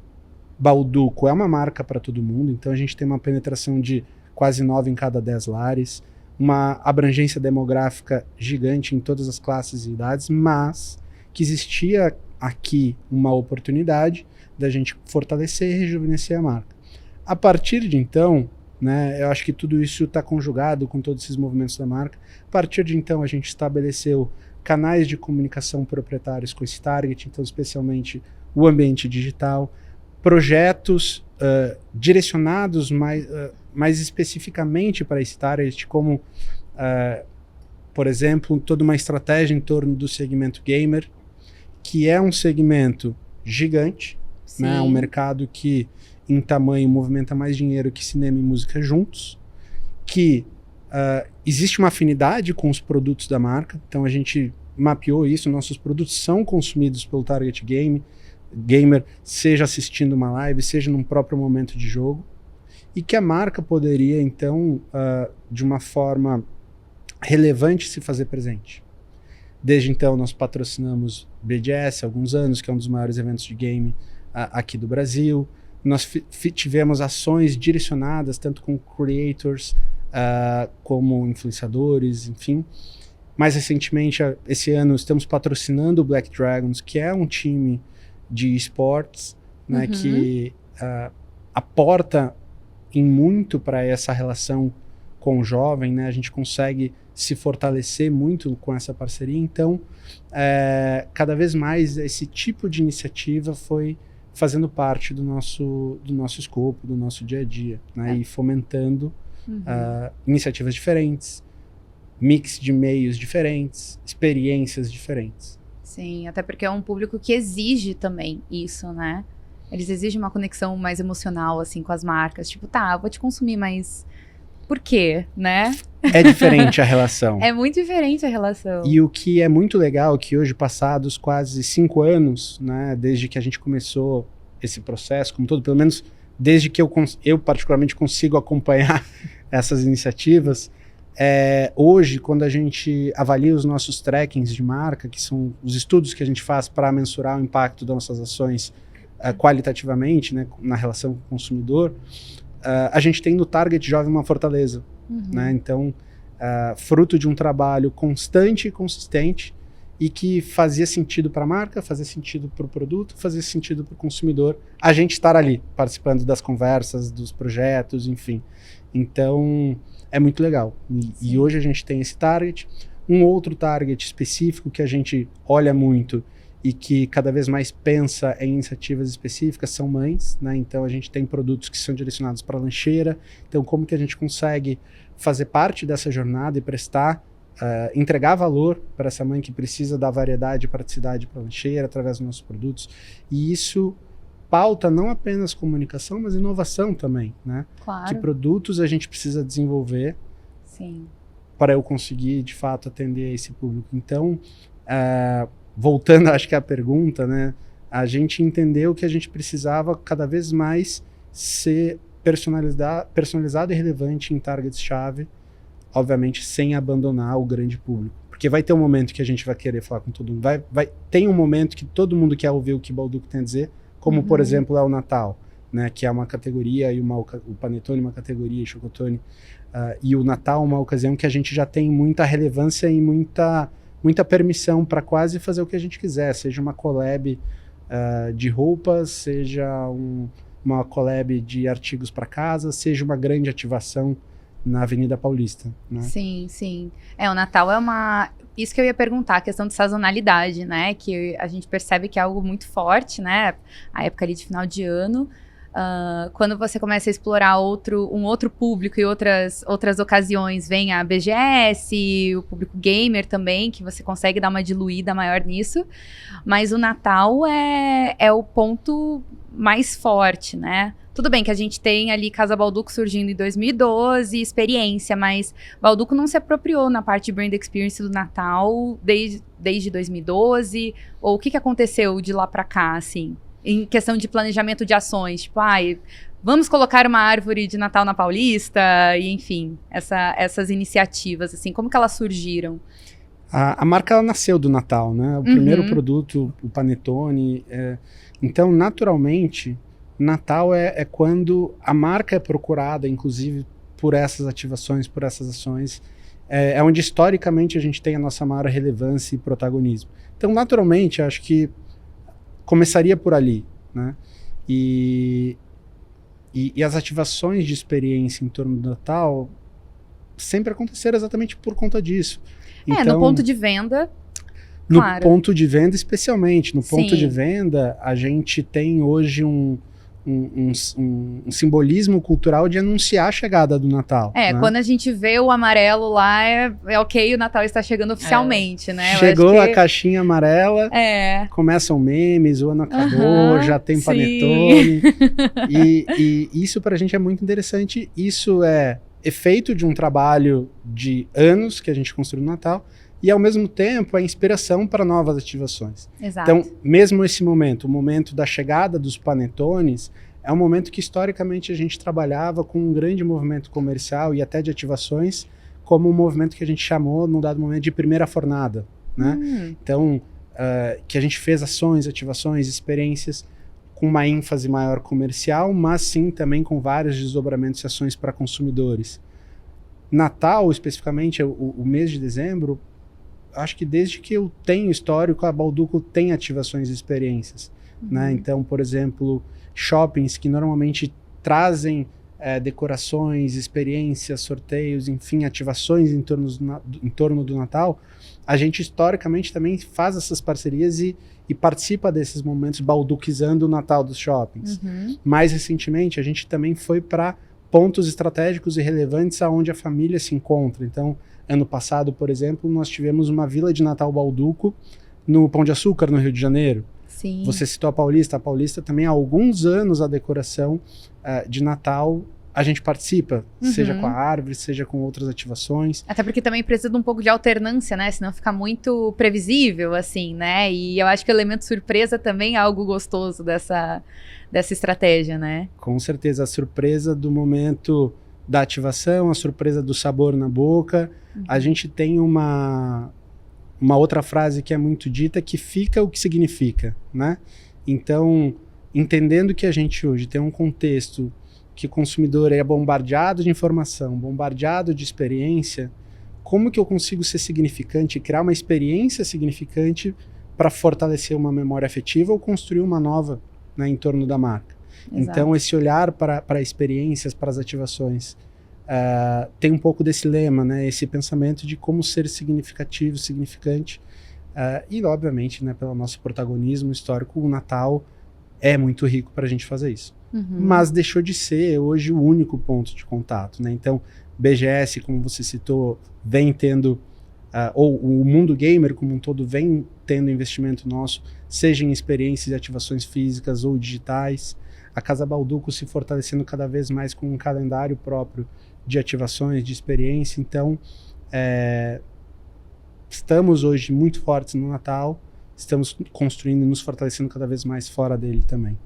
Balduco é uma marca para todo mundo, então a gente tem uma penetração de quase 9 em cada 10 lares, uma abrangência demográfica gigante em todas as classes e idades, mas que existia aqui uma oportunidade da gente fortalecer e rejuvenescer a marca. A partir de então, né, eu acho que tudo isso está conjugado com todos esses movimentos da marca. A partir de então, a gente estabeleceu canais de comunicação proprietários com esse target, então especialmente o ambiente digital, projetos direcionados mais especificamente para esse target, como, por exemplo, toda uma estratégia em torno do segmento gamer, que é um segmento gigante, né, um mercado que em tamanho movimenta mais dinheiro que cinema e música juntos, que existe uma afinidade com os produtos da marca, então a gente mapeou isso, nossos produtos são consumidos pelo target gamer, seja assistindo uma live, seja num próprio momento de jogo, e que a marca poderia, então, de uma forma relevante, se fazer presente. Desde então, nós patrocinamos BGS há alguns anos, que é um dos maiores eventos de game aqui do Brasil. Nós tivemos ações direcionadas, tanto com creators, como influenciadores, enfim. Mais recentemente, esse ano, estamos patrocinando o Black Dragons, que é um time de esportes, né, que aporta em muito para essa relação com o jovem, né? A gente consegue se fortalecer muito com essa parceria. Então, cada vez mais esse tipo de iniciativa foi fazendo parte do nosso escopo, do nosso dia a dia, né? E fomentando iniciativas diferentes, mix de meios diferentes, experiências diferentes. Sim, até porque é um público que exige também isso, né? Eles exigem uma conexão mais emocional, assim, com as marcas. Tipo, tá, eu vou te consumir, mas por quê, né? É diferente a relação. É muito diferente a relação. E o que é muito legal, que hoje, passados quase 5 anos, né, desde que a gente começou esse processo, como todo, pelo menos desde que eu particularmente consigo acompanhar essas iniciativas, hoje, quando a gente avalia os nossos trackings de marca, que são os estudos que a gente faz para mensurar o impacto das nossas ações qualitativamente, né, na relação com o consumidor, a gente tem no target jovem uma fortaleza, né? Então, fruto de um trabalho constante e consistente e que fazia sentido para a marca, fazia sentido para o produto, fazia sentido para o consumidor, a gente estar ali, participando das conversas, dos projetos, enfim. Então, é muito legal. E hoje a gente tem esse target. Um outro target específico que a gente olha muito e que cada vez mais pensa em iniciativas específicas são mães, né? Então a gente tem produtos que são direcionados para a lancheira. Então como que a gente consegue fazer parte dessa jornada e prestar, entregar valor para essa mãe que precisa da variedade e praticidade para a lancheira através dos nossos produtos. E isso pauta não apenas comunicação, mas inovação também, né? Claro. Que produtos a gente precisa desenvolver para eu conseguir de fato atender esse público. Então, voltando, acho que à pergunta, né? A gente entendeu que a gente precisava cada vez mais ser personalizado e relevante em targets-chave, obviamente sem abandonar o grande público. Porque vai ter um momento que a gente vai querer falar com todo mundo. Tem um momento que todo mundo quer ouvir o que Balduco tem a dizer, como, por exemplo, é o Natal. né, que é uma categoria, e o Panetone uma categoria, e Chocotone, e o Natal uma ocasião que a gente já tem muita relevância e muita permissão para quase fazer o que a gente quiser, seja uma collab de roupas, seja uma collab de artigos para casa, seja uma grande ativação na Avenida Paulista, né? Sim, sim. O Natal isso que eu ia perguntar, a questão de sazonalidade, né? Que a gente percebe que é algo muito forte, né? A época ali de final de ano. Quando você começa a explorar um outro público e outras ocasiões, vem a BGS, o público gamer também, que você consegue dar uma diluída maior nisso. Mas o Natal é o ponto mais forte, né? Tudo bem que a gente tem ali Casa Balduco surgindo em 2012, experiência, mas Balduco não se apropriou na parte de brand experience do Natal desde 2012? Ou o que aconteceu de lá pra cá, assim? Em questão de planejamento de ações, tipo, vamos colocar uma árvore de Natal na Paulista, e enfim, essas iniciativas, assim, como que elas surgiram? A marca ela nasceu do Natal, né? O primeiro produto, o Panetone. Então, naturalmente, Natal é quando a marca é procurada, inclusive, por essas ativações, por essas ações. É onde, historicamente, a gente tem a nossa maior relevância e protagonismo. Então, naturalmente, acho que começaria por ali, né? E as ativações de experiência em torno do Natal sempre aconteceram exatamente por conta disso. No ponto de venda, no claro. ponto de venda especialmente. No ponto Sim. de venda, a gente tem hoje um simbolismo cultural de anunciar a chegada do Natal. Né? Quando a gente vê o amarelo lá, é ok, o Natal está chegando oficialmente, né? Chegou a caixinha amarela, começam memes, o ano acabou, já tem panetone. e isso pra gente é muito interessante. Isso é efeito de um trabalho de anos que a gente construiu no Natal, e ao mesmo tempo é inspiração para novas ativações. Exato. Então, mesmo esse momento, o momento da chegada dos panetones, é um momento que historicamente a gente trabalhava com um grande movimento comercial e até de ativações, como um movimento que a gente chamou, num dado momento, de primeira fornada, né? Então, que a gente fez ações, ativações, experiências com uma ênfase maior comercial, mas sim também com vários desdobramentos e ações para consumidores. Natal, especificamente, o mês de dezembro, acho que desde que eu tenho histórico, a Balduco tem ativações e experiências, né? Então, por exemplo, shoppings que normalmente trazem decorações, experiências, sorteios, enfim, ativações em torno do Natal, a gente historicamente também faz essas parcerias e participa desses momentos balduquizando o Natal dos shoppings. Mais recentemente, a gente também foi para pontos estratégicos e relevantes aonde a família se encontra. Então, ano passado, por exemplo, nós tivemos uma vila de Natal Balduco no Pão de Açúcar, no Rio de Janeiro. Sim. Você citou a Paulista. A Paulista também há alguns anos a decoração de Natal a gente participa, seja com a árvore, seja com outras ativações. Até porque também precisa de um pouco de alternância, né? Senão fica muito previsível, assim, né? E eu acho que o elemento surpresa também é algo gostoso dessa estratégia, né? Com certeza, a surpresa do momento da ativação, a surpresa do sabor na boca. A gente tem uma outra frase que é muito dita, que fica o que significa, né? Então, entendendo que a gente hoje tem um contexto que o consumidor é bombardeado de informação, bombardeado de experiência, como que eu consigo ser significante e criar uma experiência significante para fortalecer uma memória afetiva ou construir uma nova, né, em torno da marca? Exato. Então, esse olhar para experiências, para as ativações, tem um pouco desse lema, né, esse pensamento de como ser significativo, significante, e, obviamente, né, pelo nosso protagonismo histórico, o Natal é muito rico para a gente fazer isso. Mas deixou de ser hoje o único ponto de contato, né? Então, BGS, como você citou, vem tendo, ou o mundo gamer como um todo vem tendo investimento nosso, seja em experiências e ativações físicas ou digitais. A Casa Balduco se fortalecendo cada vez mais com um calendário próprio de ativações, de experiência. Então, estamos hoje muito fortes no Natal, estamos construindo e nos fortalecendo cada vez mais fora dele também.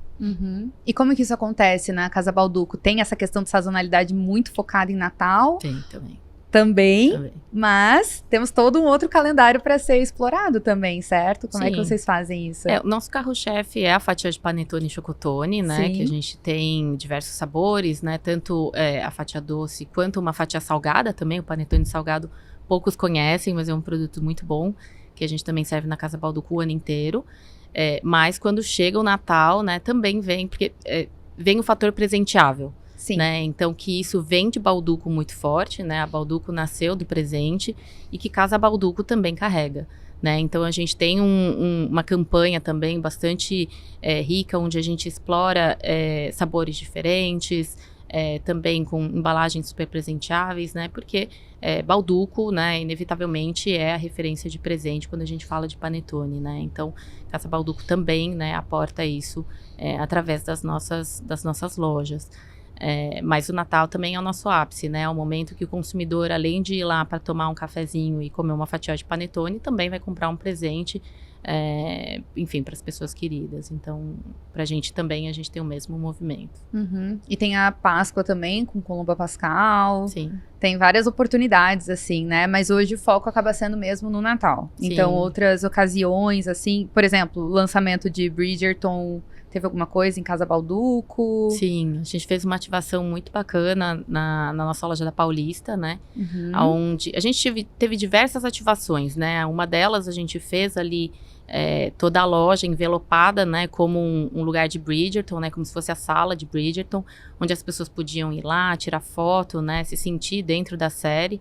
E como que isso acontece na Casa Balduco? Tem essa questão de sazonalidade muito focada em Natal? Tem também. Também, mas temos todo um outro calendário para ser explorado também, certo? Como é que Sim. vocês fazem isso? O nosso carro-chefe é a fatia de panetone e chocotone, né? Sim. Que a gente tem diversos sabores, né? Tanto a fatia doce quanto uma fatia salgada também. O panetone salgado poucos conhecem, mas é um produto muito bom, que a gente também serve na Casa Balduco o ano inteiro. Mas quando chega o Natal, né? Também vem, porque vem o fator presenteável. Sim. Né? Então, que isso vem de Balduco muito forte, né? A Balduco nasceu do presente e que Casa Balduco também carrega, né? Então, a gente tem uma campanha também bastante rica, onde a gente explora sabores diferentes, também com embalagens super presenteáveis, né? Porque Balduco, né, inevitavelmente é a referência de presente quando a gente fala de panetone, né? Então, Casa Balduco também, né, aporta isso através das nossas lojas. Mas o Natal também é o nosso ápice, né? É o momento que o consumidor, além de ir lá para tomar um cafezinho e comer uma fatia de panetone, também vai comprar um presente, enfim, para as pessoas queridas. Então, para a gente também, a gente tem o mesmo movimento. Uhum. E tem a Páscoa também, com Colomba Pascal. Sim. Tem várias oportunidades, assim, né? Mas hoje o foco acaba sendo mesmo no Natal. Sim. Então, outras ocasiões, assim, por exemplo, o lançamento de Bridgerton. Teve alguma coisa em Casa Balduco? Sim, a gente fez uma ativação muito bacana na nossa loja da Paulista, né? Uhum. Onde a gente teve diversas ativações, né? Uma delas a gente fez ali toda a loja envelopada, né? Como um lugar de Bridgerton, né? Como se fosse a sala de Bridgerton, onde as pessoas podiam ir lá, tirar foto, né? Se sentir dentro da série.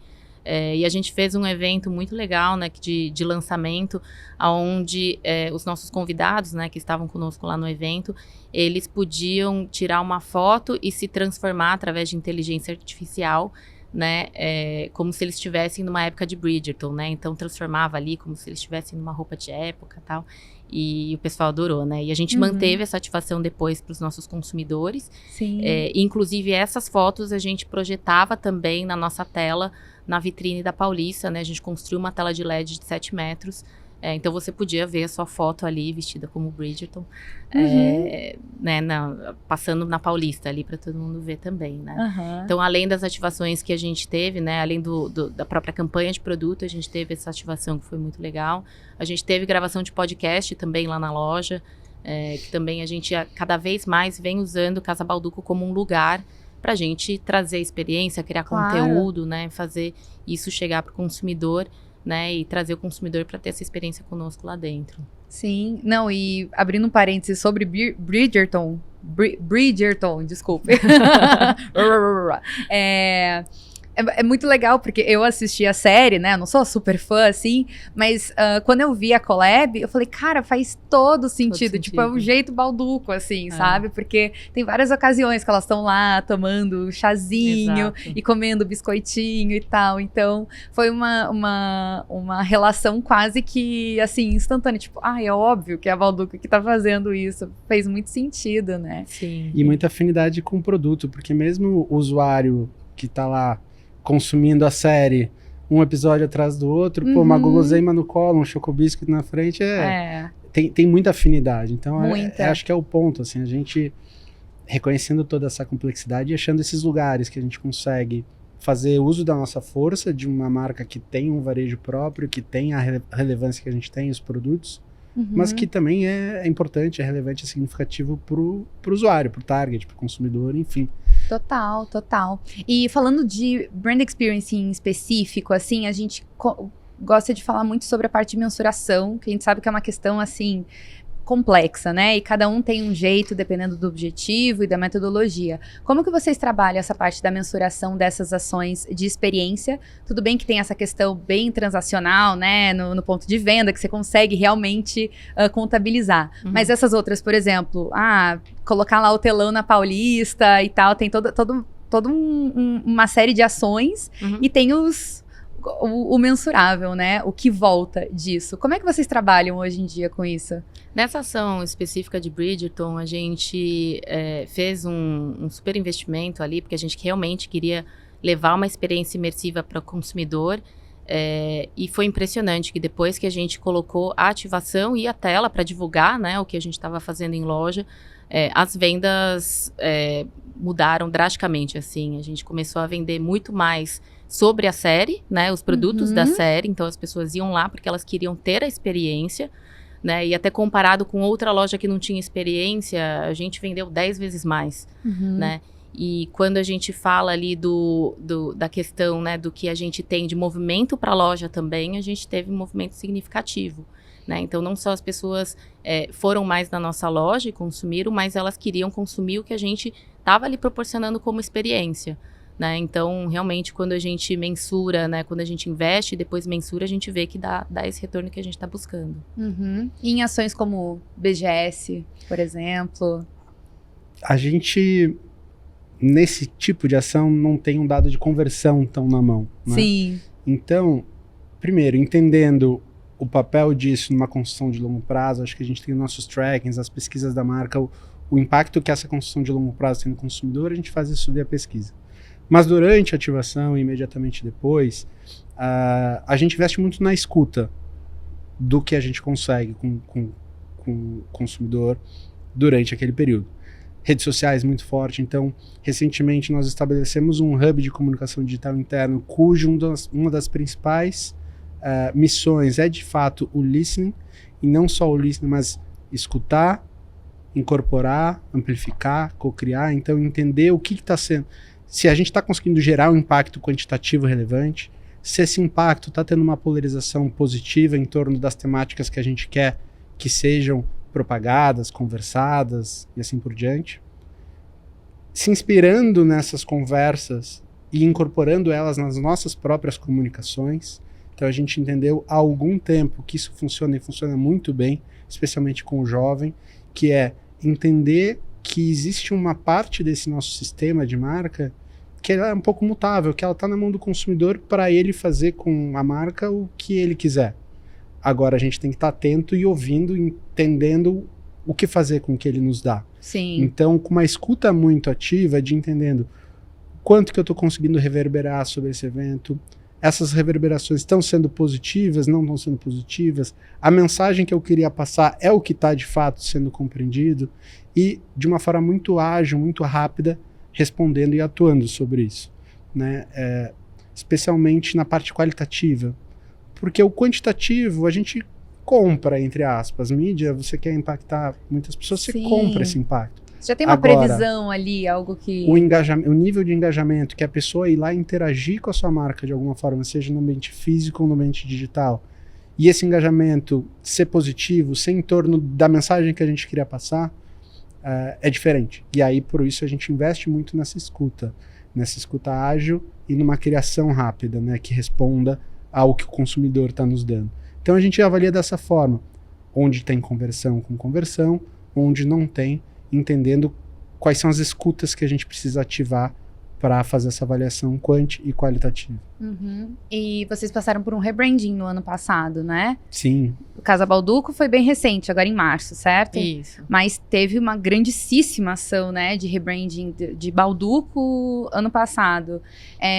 E a gente fez um evento muito legal, né, de lançamento, onde os nossos convidados, né, que estavam conosco lá no evento, eles podiam tirar uma foto e se transformar através de inteligência artificial, né, como se eles estivessem numa época de Bridgerton, né, então transformava ali como se eles estivessem numa roupa de época e tal, e o pessoal adorou, né, e a gente manteve essa ativação depois para os nossos consumidores. Sim. Inclusive essas fotos a gente projetava também na nossa tela, na vitrine da Paulista, né, a gente construiu uma tela de LED de 7 metros, então você podia ver a sua foto ali, vestida como Bridgerton, né, passando na Paulista ali, para todo mundo ver também, né. Uhum. Então, além das ativações que a gente teve, né, além da própria campanha de produto, a gente teve essa ativação que foi muito legal. A gente teve gravação de podcast também lá na loja, que também a gente cada vez mais vem usando Casa Balduco como um lugar para a gente trazer experiência, criar conteúdo, né, fazer isso chegar para o consumidor, né, e trazer o consumidor para ter essa experiência conosco lá dentro. Sim, não, e abrindo um parênteses sobre Bridgerton, desculpe. É muito legal, porque eu assisti a série, né? Eu não sou super fã, assim, mas quando eu vi a collab, eu falei, cara, faz todo sentido. Tipo, é um jeito balduco, assim, sabe? Porque tem várias ocasiões que elas estão lá tomando chazinho. Exato. E comendo biscoitinho e tal. Então, foi uma relação quase que, assim, instantânea. Tipo, é óbvio que é a Balduco que tá fazendo isso. Fez muito sentido, né? Sim. E muita afinidade com o produto, porque mesmo o usuário que tá lá consumindo a série um episódio atrás do outro, uma guloseima no colo, um chocobiscuit na frente, tem muita afinidade. Então, acho que é o ponto, assim, a gente reconhecendo toda essa complexidade e achando esses lugares que a gente consegue fazer uso da nossa força, de uma marca que tem um varejo próprio, que tem a relevância que a gente tem, os produtos, mas que também é importante, é relevante, é significativo pro usuário, pro target, pro consumidor, enfim. Total, total. E falando de brand experience em específico, assim, a gente gosta de falar muito sobre a parte de mensuração, que a gente sabe que é uma questão, assim, complexa, né? E cada um tem um jeito, dependendo do objetivo e da metodologia. Como que vocês trabalham essa parte da mensuração dessas ações de experiência? Tudo bem que tem essa questão bem transacional, né? No ponto de venda, que você consegue realmente contabilizar. Mas essas outras, por exemplo, colocar lá o telão na Paulista e tal, tem toda uma série de ações e tem o mensurável, né? O que volta disso. Como é que vocês trabalham hoje em dia com isso? Nessa ação específica de Bridgerton, a gente fez um super investimento ali, porque a gente realmente queria levar uma experiência imersiva para o consumidor. E foi impressionante que depois que a gente colocou a ativação e a tela para divulgar, né, o que a gente estava fazendo em loja, as vendas mudaram drasticamente, assim. A gente começou a vender muito mais sobre a série, né, os produtos da série. Então, as pessoas iam lá porque elas queriam ter a experiência, né, e até comparado com outra loja que não tinha experiência, a gente vendeu 10 vezes mais, né. E quando a gente fala ali da questão, né, do que a gente tem de movimento para a loja também, a gente teve um movimento significativo, né? Então, não só as pessoas foram mais na nossa loja e consumiram, mas elas queriam consumir o que a gente estava ali proporcionando como experiência, né? Então, realmente, quando a gente mensura, né, quando a gente investe e depois mensura, a gente vê que dá esse retorno que a gente está buscando. E em ações como BGS, por exemplo? A gente... Nesse tipo de ação, não tem um dado de conversão tão na mão, né? Sim. Então, primeiro, entendendo o papel disso numa construção de longo prazo, acho que a gente tem os nossos trackings, as pesquisas da marca, o impacto que essa construção de longo prazo tem no consumidor, a gente faz isso via pesquisa. Mas durante a ativação e imediatamente depois, a gente investe muito na escuta do que a gente consegue com o consumidor durante aquele período. Redes sociais muito forte, então recentemente nós estabelecemos um hub de comunicação digital interno cujo uma das principais missões é de fato o listening, e não só o listening, mas escutar, incorporar, amplificar, co-criar, então entender o que está sendo, se a gente está conseguindo gerar um impacto quantitativo relevante, se esse impacto está tendo uma polarização positiva em torno das temáticas que a gente quer que sejam propagadas, conversadas e assim por diante. Se inspirando nessas conversas e incorporando elas nas nossas próprias comunicações. Então a gente entendeu há algum tempo que isso funciona e funciona muito bem, especialmente com o jovem, que é entender que existe uma parte desse nosso sistema de marca que ela é um pouco mutável, que ela está na mão do consumidor para ele fazer com a marca o que ele quiser. Agora a gente tem que estar atento e ouvindo, entendendo o que fazer com o que ele nos dá. Sim. Então, com uma escuta muito ativa de entendendo quanto que eu estou conseguindo reverberar sobre esse evento, essas reverberações estão sendo positivas, não estão sendo positivas, a mensagem que eu queria passar é o que está de fato sendo compreendido, e de uma forma muito ágil, muito rápida, respondendo e atuando sobre isso, né? Especialmente na parte qualitativa. Porque o quantitativo a gente compra, entre aspas. Mídia, você quer impactar muitas pessoas, você compra esse impacto. Você já tem uma previsão ali, algo que... O nível de engajamento, que a pessoa ir lá e interagir com a sua marca de alguma forma, seja no ambiente físico ou no ambiente digital, e esse engajamento ser positivo, ser em torno da mensagem que a gente queria passar, é diferente. E aí, por isso, a gente investe muito nessa escuta ágil e numa criação rápida, né, que responda ao que o consumidor está nos dando. Então a gente avalia dessa forma, onde tem conversão com conversão, onde não tem, entendendo quais são as escutas que a gente precisa ativar para fazer essa avaliação quant e qualitativa. E vocês passaram por um rebranding no ano passado, né? Sim. O Casa Balduco foi bem recente, agora em março, certo? Isso. Mas teve uma grandíssima ação, né, de rebranding de Balduco ano passado.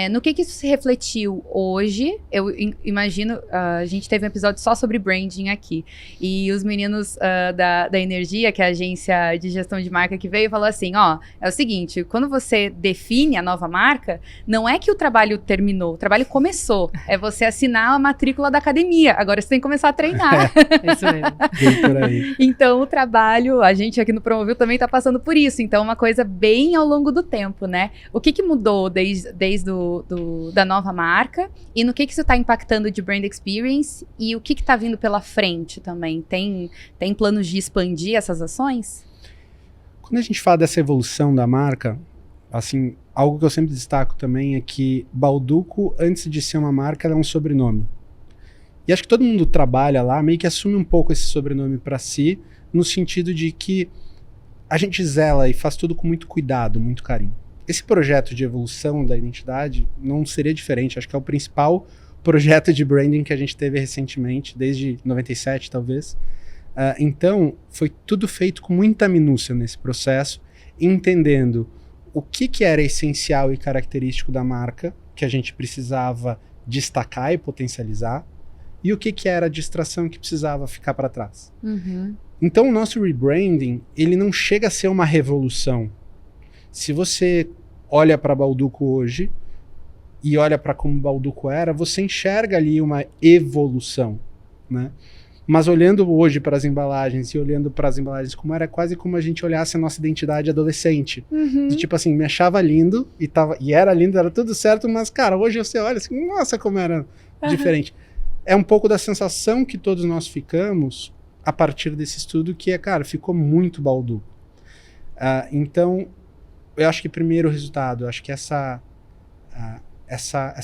No que isso se refletiu hoje? Eu imagino, a gente teve um episódio só sobre branding aqui. E os meninos da Energia, que é a agência de gestão de marca que veio, falou assim, é o seguinte, quando você define a nova marca, não é que o trabalho terminou, o trabalho começou. É você assinar a matrícula da academia. Agora você tem que começar a treinar. Isso mesmo. Bem por aí. Então o trabalho, a gente aqui no Promovil também está passando por isso. Então uma coisa bem ao longo do tempo, né? O que mudou desde da nova marca e no que isso está impactando de brand experience e o que está vindo pela frente também? Tem planos de expandir essas ações? Quando a gente fala dessa evolução da marca, assim, algo que eu sempre destaco também é que Balduco, antes de ser uma marca, ela é um sobrenome. E acho que todo mundo trabalha lá, meio que assume um pouco esse sobrenome para si, no sentido de que a gente zela e faz tudo com muito cuidado, muito carinho. Esse projeto de evolução da identidade não seria diferente. Acho que é o principal projeto de branding que a gente teve recentemente, desde 97 talvez. Então, foi tudo feito com muita minúcia nesse processo, entendendo o que era essencial e característico da marca, que a gente precisava destacar e potencializar, e o que era a distração que precisava ficar para trás. Então, o nosso rebranding, ele não chega a ser uma revolução. Se você olha para Balduco hoje e olha para como Balduco era, você enxerga ali uma evolução, né? Mas olhando hoje para as embalagens e olhando para as embalagens como era, quase como a gente olhasse a nossa identidade adolescente. De tipo assim, me achava lindo e era lindo, era tudo certo, mas cara, hoje você olha assim, nossa, como era diferente. É um pouco da sensação que todos nós ficamos a partir desse estudo, que é, cara, ficou muito Balduco. Então, eu acho que primeiro resultado, eu acho que essa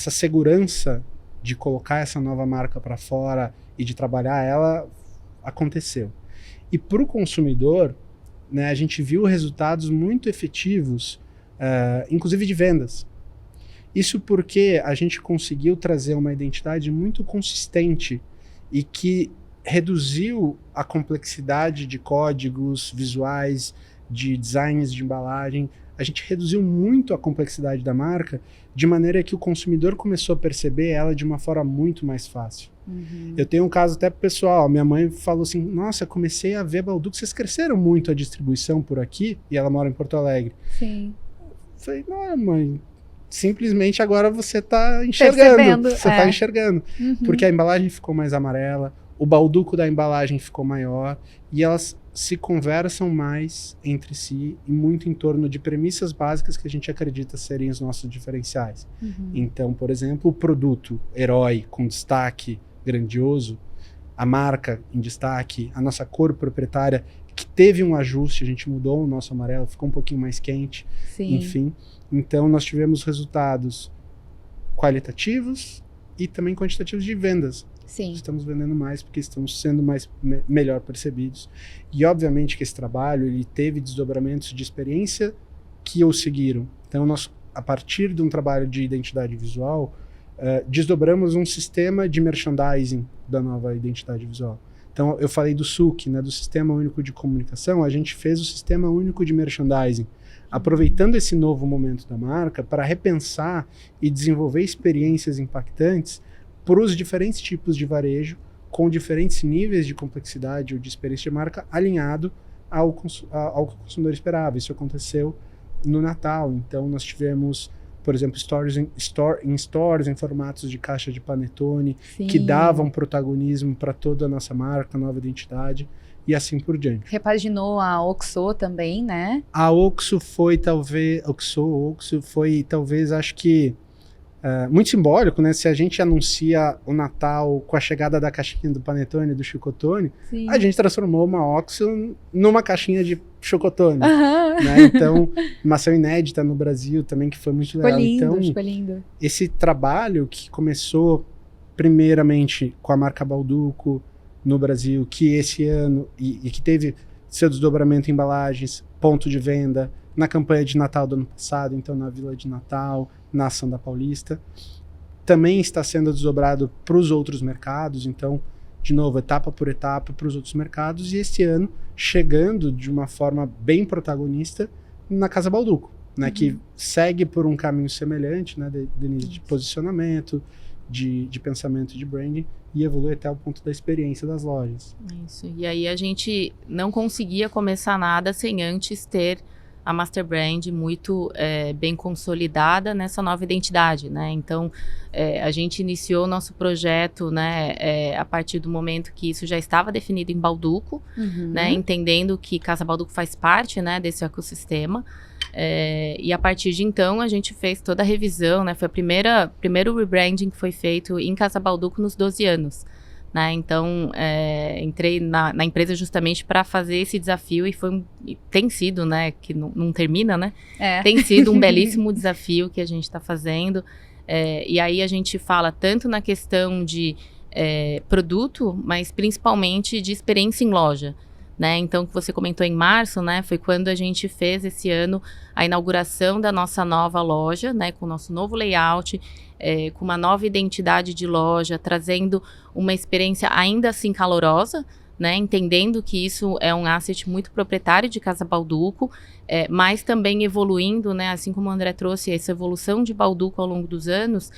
segurança de colocar essa nova marca para fora e de trabalhar ela aconteceu. E para o consumidor, né, a gente viu resultados muito efetivos, inclusive de vendas. Isso porque a gente conseguiu trazer uma identidade muito consistente e que reduziu a complexidade de códigos visuais, de designs de embalagem. A gente reduziu muito a complexidade da marca, de maneira que o consumidor começou a perceber ela de uma forma muito mais fácil. Eu tenho um caso até pessoal, minha mãe falou assim, nossa, comecei a ver Balduco, vocês cresceram muito a distribuição por aqui, e ela mora em Porto Alegre. Sim. Falei, não, mãe, simplesmente agora você está enxergando. Você está enxergando. Porque a embalagem ficou mais amarela, o Balduco da embalagem ficou maior, e elas se conversam mais entre si e muito em torno de premissas básicas que a gente acredita serem os nossos diferenciais. Então, por exemplo, o produto herói com destaque grandioso, a marca em destaque, a nossa cor proprietária, que teve um ajuste, a gente mudou o nosso amarelo, ficou um pouquinho mais quente, enfim. Então, nós tivemos resultados qualitativos e também quantitativos de vendas. Estamos vendendo mais porque estamos sendo melhor percebidos. E obviamente que esse trabalho ele teve desdobramentos de experiência que o seguiram. Então nós, a partir de um trabalho de identidade visual, desdobramos um sistema de merchandising da nova identidade visual. Então eu falei do SUC, né, do Sistema Único de Comunicação, a gente fez o Sistema Único de Merchandising, aproveitando esse novo momento da marca para repensar e desenvolver experiências impactantes para os diferentes tipos de varejo, com diferentes níveis de complexidade ou de experiência de marca, alinhado ao que o consumidor esperava. Isso aconteceu no Natal. Então, nós tivemos, por exemplo, stores em formatos de caixa de panetone, que davam protagonismo para toda a nossa marca, nova identidade, e assim por diante. Repaginou a OXO também, né? A OXO foi talvez, acho que, muito simbólico, né? Se a gente anuncia o Natal com a chegada da caixinha do Panetone, do Chocotone, a gente transformou uma OXO numa caixinha de Chocotone. Né? Então, uma ação inédita no Brasil também, que foi muito legal. Ficou lindo. Esse trabalho que começou primeiramente com a marca Balduco no Brasil, que esse ano, e que teve seu desdobramento em embalagens, ponto de venda, na campanha de Natal do ano passado, então na Vila de Natal, na Ação da Paulista, também está sendo desdobrado para os outros mercados, então, de novo, etapa por etapa para os outros mercados, e esse ano chegando de uma forma bem protagonista na Casa Balduco, né, que segue por um caminho semelhante, né, Denise, de posicionamento, de pensamento de branding, e evolui até o ponto da experiência das lojas. Isso, e aí a gente não conseguia começar nada sem antes ter a Master Brand muito bem consolidada nessa nova identidade, né? Então, a gente iniciou o nosso projeto, né, a partir do momento que isso já estava definido em Balduco, né, entendendo que Casa Balduco faz parte, né, desse ecossistema. E a partir de então, a gente fez toda a revisão, né? Foi primeiro rebranding que foi feito em Casa Balduco nos 12 anos. Né? Então, entrei na empresa justamente para fazer esse desafio e tem sido, né, que não termina, né? Tem sido um belíssimo desafio que a gente está fazendo. E aí a gente fala tanto na questão de produto, mas principalmente de experiência em loja. Né? Então, que você comentou em março, né, foi quando a gente fez esse ano a inauguração da nossa nova loja, né, com o nosso novo layout, com uma nova identidade de loja, trazendo uma experiência ainda assim calorosa, né, entendendo que isso é um asset muito proprietário de Casa Balduco, mas também evoluindo, né, assim como o André trouxe essa evolução de Balduco ao longo dos anos,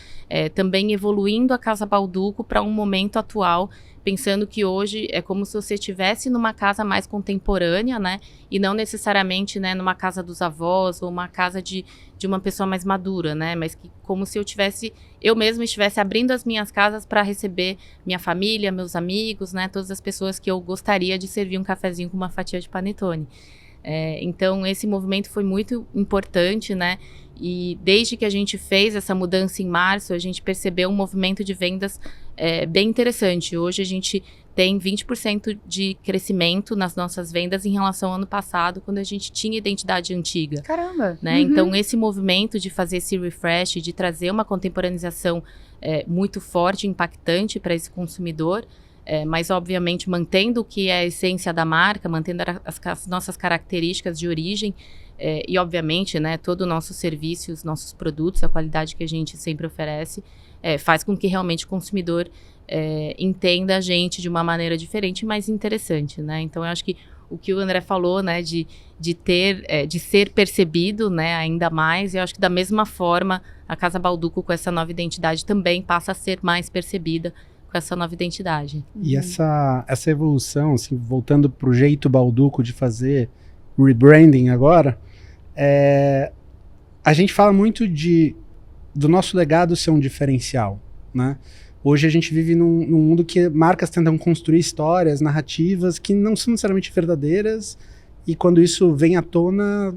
também evoluindo a Casa Balduco para um momento atual, pensando que hoje é como se você estivesse numa casa mais contemporânea, né, e não necessariamente, né, numa casa dos avós ou uma casa de uma pessoa mais madura, né, mas que como se eu mesma estivesse abrindo as minhas casas para receber minha família, meus amigos, né, todas as pessoas que eu gostaria de servir um cafezinho com uma fatia de panetone. Então, esse movimento foi muito importante, né? E desde que a gente fez essa mudança em março, a gente percebeu um movimento de vendas bem interessante. Hoje a gente tem 20% de crescimento nas nossas vendas em relação ao ano passado, quando a gente tinha identidade antiga. Caramba! Né? Então, esse movimento de fazer esse refresh, de trazer uma contemporanização muito forte, impactante para esse consumidor, mas obviamente mantendo o que é a essência da marca, mantendo as nossas características de origem e obviamente, né, todo o nosso serviço, os nossos produtos, a qualidade que a gente sempre oferece, faz com que realmente o consumidor entenda a gente de uma maneira diferente e mais interessante, né? Então eu acho que o que o André falou, né, de ser percebido, né, ainda mais, eu acho que da mesma forma a Casa Balduco com essa nova identidade também passa a ser mais percebida com essa nova identidade. E essa evolução, assim, voltando para o jeito Balduco de fazer rebranding agora, a gente fala muito do nosso legado ser um diferencial, né? Hoje a gente vive num mundo que marcas tentam construir histórias, narrativas que não são necessariamente verdadeiras, e quando isso vem à tona,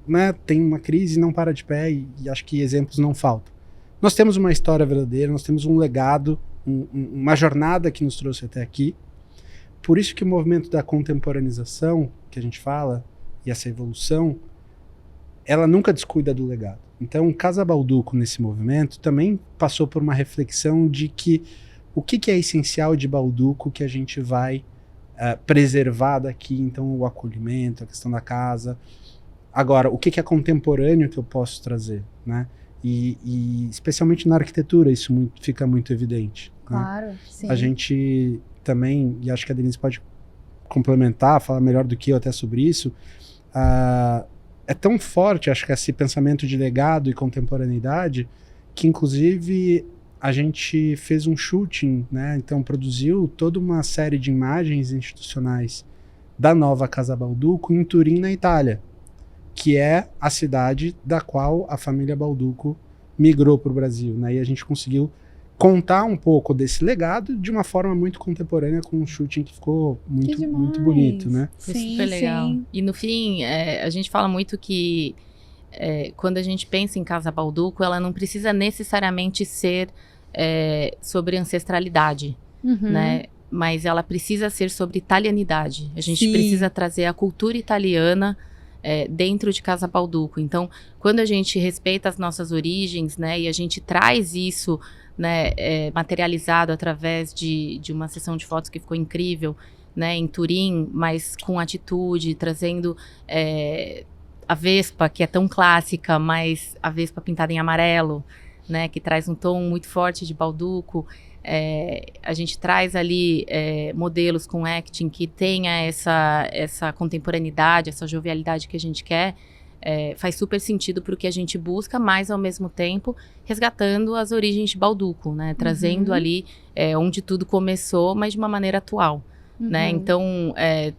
né, tem uma crise e não para de pé, e acho que exemplos não faltam. Nós temos uma história verdadeira, nós temos um legado, uma jornada que nos trouxe até aqui. Por isso que o movimento da contemporanização, que a gente fala, e essa evolução, ela nunca descuida do legado. Então, Casa Balduco, nesse movimento, também passou por uma reflexão de que o que é essencial de Balduco que a gente vai preservar daqui. Então, o acolhimento, a questão da casa. Agora, o que é contemporâneo que eu posso trazer, né? E especialmente na arquitetura isso fica muito evidente. Claro, né? sim. A gente também, e acho que a Denise pode complementar, falar melhor do que eu até sobre isso, é tão forte, acho que esse pensamento de legado e contemporaneidade, que inclusive a gente fez um shooting, né? Então produziu toda uma série de imagens institucionais da nova Casa Balduco em Turim, na Itália, que é a cidade da qual a família Balduco migrou para o Brasil, né? E a gente conseguiu contar um pouco desse legado de uma forma muito contemporânea, com um shooting que ficou muito bonito, né? Foi super legal. Sim. E no fim, a gente fala muito que quando a gente pensa em Casa Balduco, ela não precisa necessariamente ser sobre ancestralidade, né? Mas ela precisa ser sobre italianidade. A gente precisa trazer a cultura italiana dentro de Casa Balduco. Então, quando a gente respeita as nossas origens, né, e a gente traz isso, né, materializado através de uma sessão de fotos que ficou incrível, né, em Turim, mas com atitude, trazendo a Vespa, que é tão clássica, mas a Vespa pintada em amarelo, né, que traz um tom muito forte de Balduco. A gente traz ali modelos com acting que tenha essa contemporaneidade, essa jovialidade que a gente quer. Faz super sentido para o que a gente busca, mas ao mesmo tempo resgatando as origens de Balduco, né? Trazendo ali onde tudo começou, mas de uma maneira atual. Né? Então,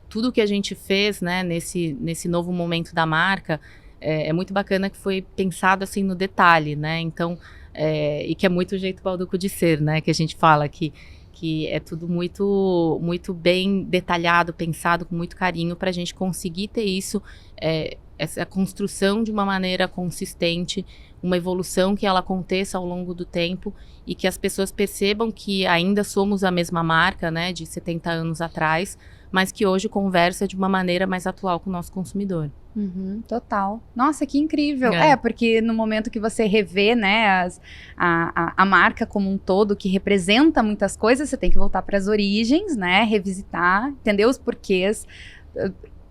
tudo que a gente fez, né, nesse novo momento da marca é muito bacana, que foi pensado assim no detalhe, né? Então, e que é muito o jeito Balduco de ser, né? Que a gente fala que é tudo muito, muito bem detalhado, pensado com muito carinho, para a gente conseguir ter isso, essa construção de uma maneira consistente, uma evolução que ela aconteça ao longo do tempo e que as pessoas percebam que ainda somos a mesma marca, né, de 70 anos atrás, mas que hoje conversa de uma maneira mais atual com o nosso consumidor. Total. Nossa, que incrível. Porque no momento que você revê, né, a marca como um todo, que representa muitas coisas, você tem que voltar para as origens, né, revisitar, entender os porquês,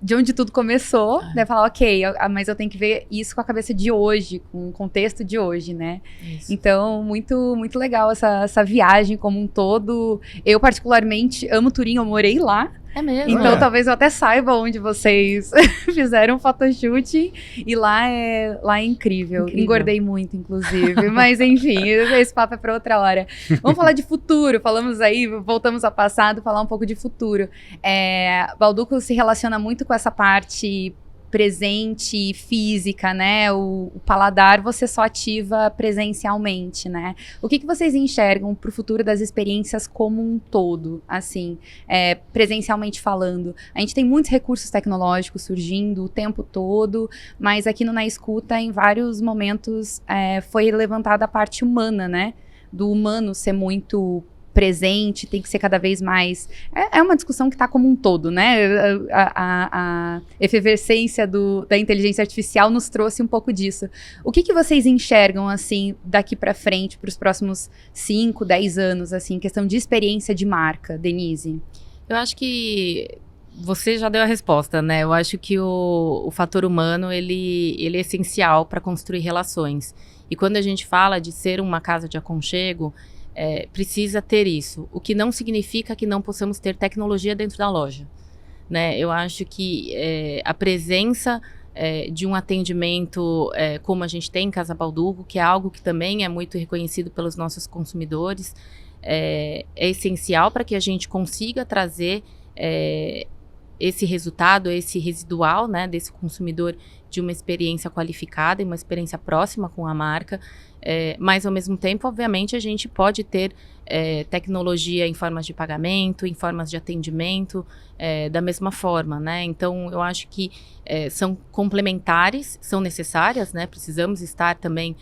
de onde tudo começou, né, falar, ok, mas eu tenho que ver isso com a cabeça de hoje, com o contexto de hoje, né? Isso. Então, muito, muito legal essa viagem como um todo. Eu, particularmente, amo Turim, eu morei lá. É mesmo? Então, É. talvez eu até saiba onde vocês fizeram um photoshoot e lá é incrível. Incrível. Engordei muito, inclusive. Mas, enfim, esse papo é para outra hora. Vamos falar de futuro. Falamos aí, voltamos ao passado, falar um pouco de futuro. Balduco se relaciona muito com essa parte presente, física, né? O paladar você só ativa presencialmente, né? O que vocês enxergam para o futuro das experiências como um todo, assim, presencialmente falando? A gente tem muitos recursos tecnológicos surgindo o tempo todo, mas aqui no Na Escuta, em vários momentos, foi levantada a parte humana, né? Do humano ser muito presente, tem que ser cada vez mais... É uma discussão que está como um todo, né? A efervescência da inteligência artificial nos trouxe um pouco disso. O que vocês enxergam, assim, daqui para frente, para os próximos 5, 10 anos, assim, questão de experiência de marca, Denise? Eu acho que você já deu a resposta, né? Eu acho que o fator humano, ele é essencial para construir relações. E quando a gente fala de ser uma casa de aconchego, precisa ter isso, o que não significa que não possamos ter tecnologia dentro da loja, né? Eu acho que a presença de um atendimento como a gente tem em Casa Balduco, que é algo que também é muito reconhecido pelos nossos consumidores, é essencial para que a gente consiga trazer esse resultado, esse residual, né, desse consumidor, de uma experiência qualificada e uma experiência próxima com a marca. Mas, ao mesmo tempo, obviamente, a gente pode ter tecnologia em formas de pagamento, em formas de atendimento, da mesma forma, né? Então, eu acho que são complementares, são necessárias, né? Precisamos estar também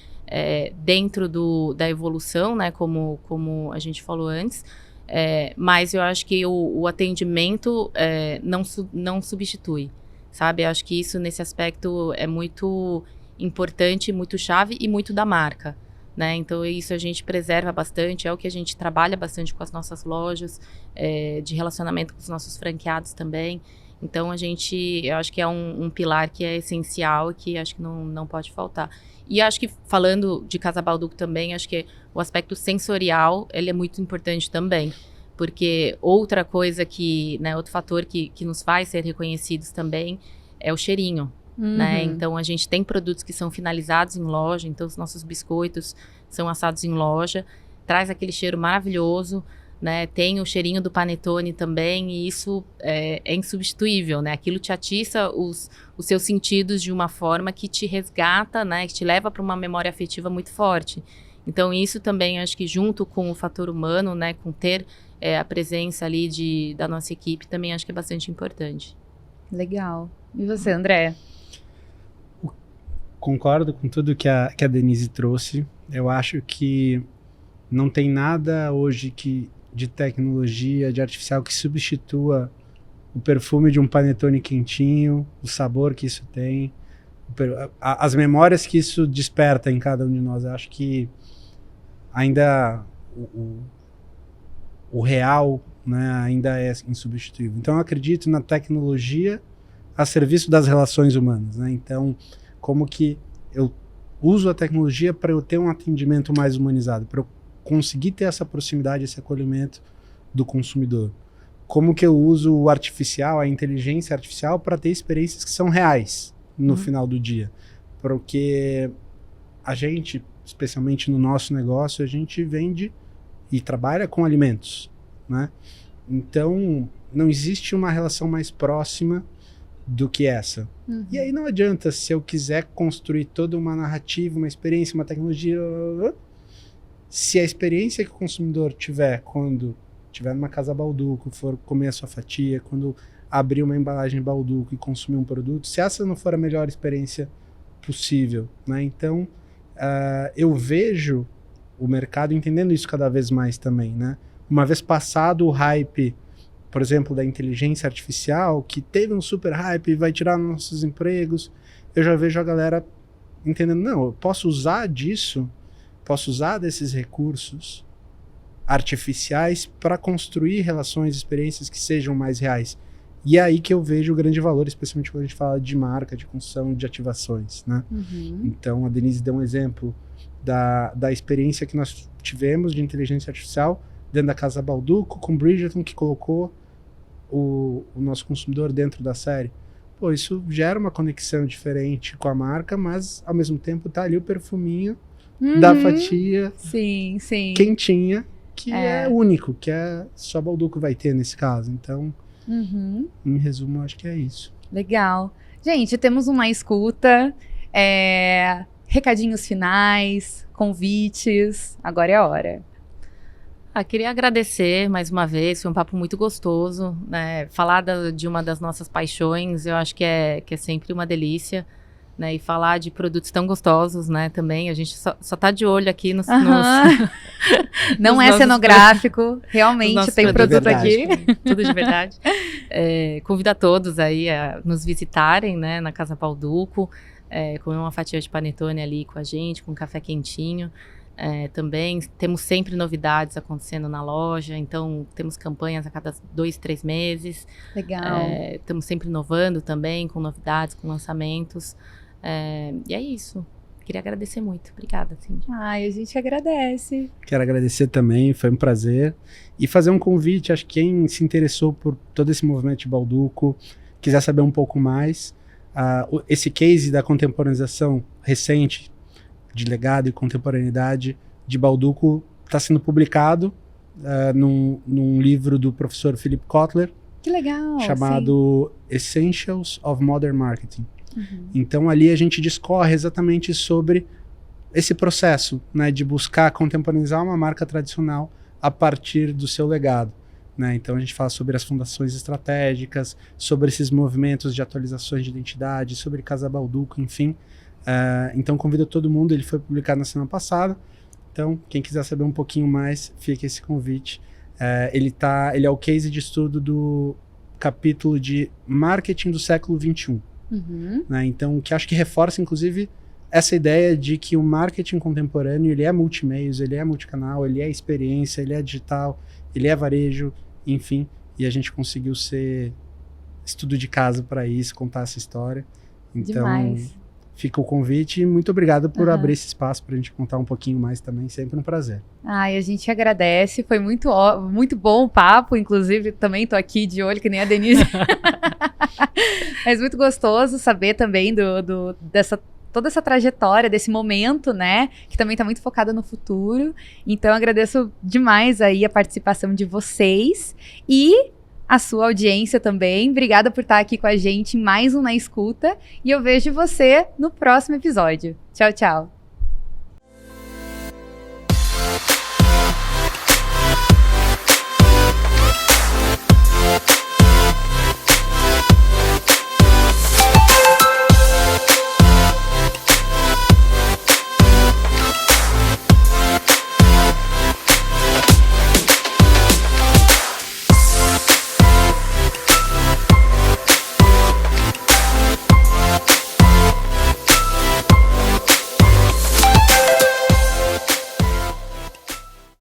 dentro da evolução, né? Como a gente falou antes. Mas eu acho que o atendimento não substitui, sabe? Eu acho que isso, nesse aspecto, é muito importante, muito chave e muito da marca, né? Então, isso a gente preserva bastante, é o que a gente trabalha bastante com as nossas lojas, de relacionamento com os nossos franqueados também. Então, eu acho que é um pilar que é essencial e que acho que não pode faltar. E acho que, falando de Casa Balduco também, acho que o aspecto sensorial, ele é muito importante também. Porque outra coisa né, outro fator que nos faz ser reconhecidos também é o cheirinho, né? Então, a gente tem produtos que são finalizados em loja, então os nossos biscoitos são assados em loja, traz aquele cheiro maravilhoso, né? Tem o cheirinho do panetone também, e isso é insubstituível, né? Aquilo te atiça os seus sentidos de uma forma que te resgata, né? Que te leva para uma memória afetiva muito forte. Então, isso também, acho que junto com o fator humano, né? Com ter a presença ali da nossa equipe, também acho que é bastante importante. Legal. E você, André? Concordo com tudo que a Denise trouxe. Eu acho que não tem nada hoje de tecnologia, de artificial, que substitua o perfume de um panetone quentinho, o sabor que isso tem, as memórias que isso desperta em cada um de nós. Eu acho que ainda o real, né, ainda é insubstituível. Então, eu acredito na tecnologia a serviço das relações humanas, né? Então, como que eu uso a tecnologia para eu ter um atendimento mais humanizado, para eu conseguir ter essa proximidade, esse acolhimento do consumidor. Como que eu uso o artificial, a inteligência artificial, para ter experiências que são reais no final do dia. Porque a gente, especialmente no nosso negócio, a gente vende e trabalha com alimentos, né? Então, não existe uma relação mais próxima do que essa. E aí não adianta, se eu quiser construir toda uma narrativa, uma experiência, uma tecnologia, se a experiência que o consumidor tiver quando estiver numa Casa Balduco, for comer a sua fatia, quando abrir uma embalagem Balduco e consumir um produto, se essa não for a melhor experiência possível, né? Então, eu vejo o mercado entendendo isso cada vez mais também, né? Uma vez passado o hype, por exemplo, da inteligência artificial, que teve um super hype e vai tirar nossos empregos, eu já vejo a galera entendendo, não, eu posso usar disso, posso usar desses recursos artificiais para construir relações, experiências que sejam mais reais. E é aí que eu vejo o grande valor, especialmente quando a gente fala de marca, de construção, de ativações, né? Então, a Denise deu um exemplo da experiência que nós tivemos de inteligência artificial dentro da Casa Balduco, com Bridgerton, que colocou o nosso consumidor dentro da série. Pô, isso gera uma conexão diferente com a marca, mas ao mesmo tempo tá ali o perfuminho da fatia Sim, sim. quentinha, que é único, que é só Balduco vai ter nesse caso. Então, em resumo, acho que é isso. Legal. Gente, temos uma escuta, recadinhos finais, convites, agora é a hora. Queria agradecer mais uma vez, foi um papo muito gostoso, né? Falar de uma das nossas paixões, eu acho que é sempre uma delícia, né? E falar de produtos tão gostosos, né? Também, a gente só tá de olho aqui nos Não é cenográfico, realmente tem produto aqui. Tudo de verdade. Convido a todos aí a nos visitarem, né? Na Casa Balduco, comer uma fatia de panetone ali com a gente, com um café quentinho. Também temos sempre novidades acontecendo na loja, então temos campanhas a cada 2, 3 meses. Legal. Estamos sempre inovando também, com novidades, com lançamentos. E é isso. Queria agradecer muito. Obrigada, Cindy. Ai, a gente agradece. Quero agradecer também, foi um prazer. E fazer um convite, acho que quem se interessou por todo esse movimento de Balduco, quiser saber um pouco mais, esse case da contemporaneização recente, de legado e contemporaneidade de Balduco está sendo publicado num livro do professor Philip Kotler, que legal, chamado Essentials of Modern Marketing. Então ali a gente discorre exatamente sobre esse processo, né, de buscar contemporaneizar uma marca tradicional a partir do seu legado. Né? Então a gente fala sobre as fundações estratégicas, sobre esses movimentos de atualizações de identidade, sobre Casa Balduco, enfim. Então convido todo mundo, ele foi publicado na semana passada, então quem quiser saber um pouquinho mais, fica esse convite. Ele é o case de estudo do capítulo de marketing do século XXI, né? Então que acho que reforça inclusive essa ideia de que o marketing contemporâneo ele é multimeios, ele é multicanal, ele é experiência, ele é digital, ele é varejo, enfim, e a gente conseguiu ser estudo de casa para isso, contar essa história. Então, demais. Fica o convite e muito obrigado por abrir esse espaço para a gente contar um pouquinho mais também, sempre um prazer. Ai, a gente agradece, foi muito bom o papo, inclusive também tô aqui de olho que nem a Denise. Mas muito gostoso saber também toda essa trajetória, desse momento, né, que também tá muito focada no futuro. Então agradeço demais aí a participação de vocês e a sua audiência também. Obrigada por estar aqui com a gente em mais um Na Escuta. E eu vejo você no próximo episódio. Tchau, tchau.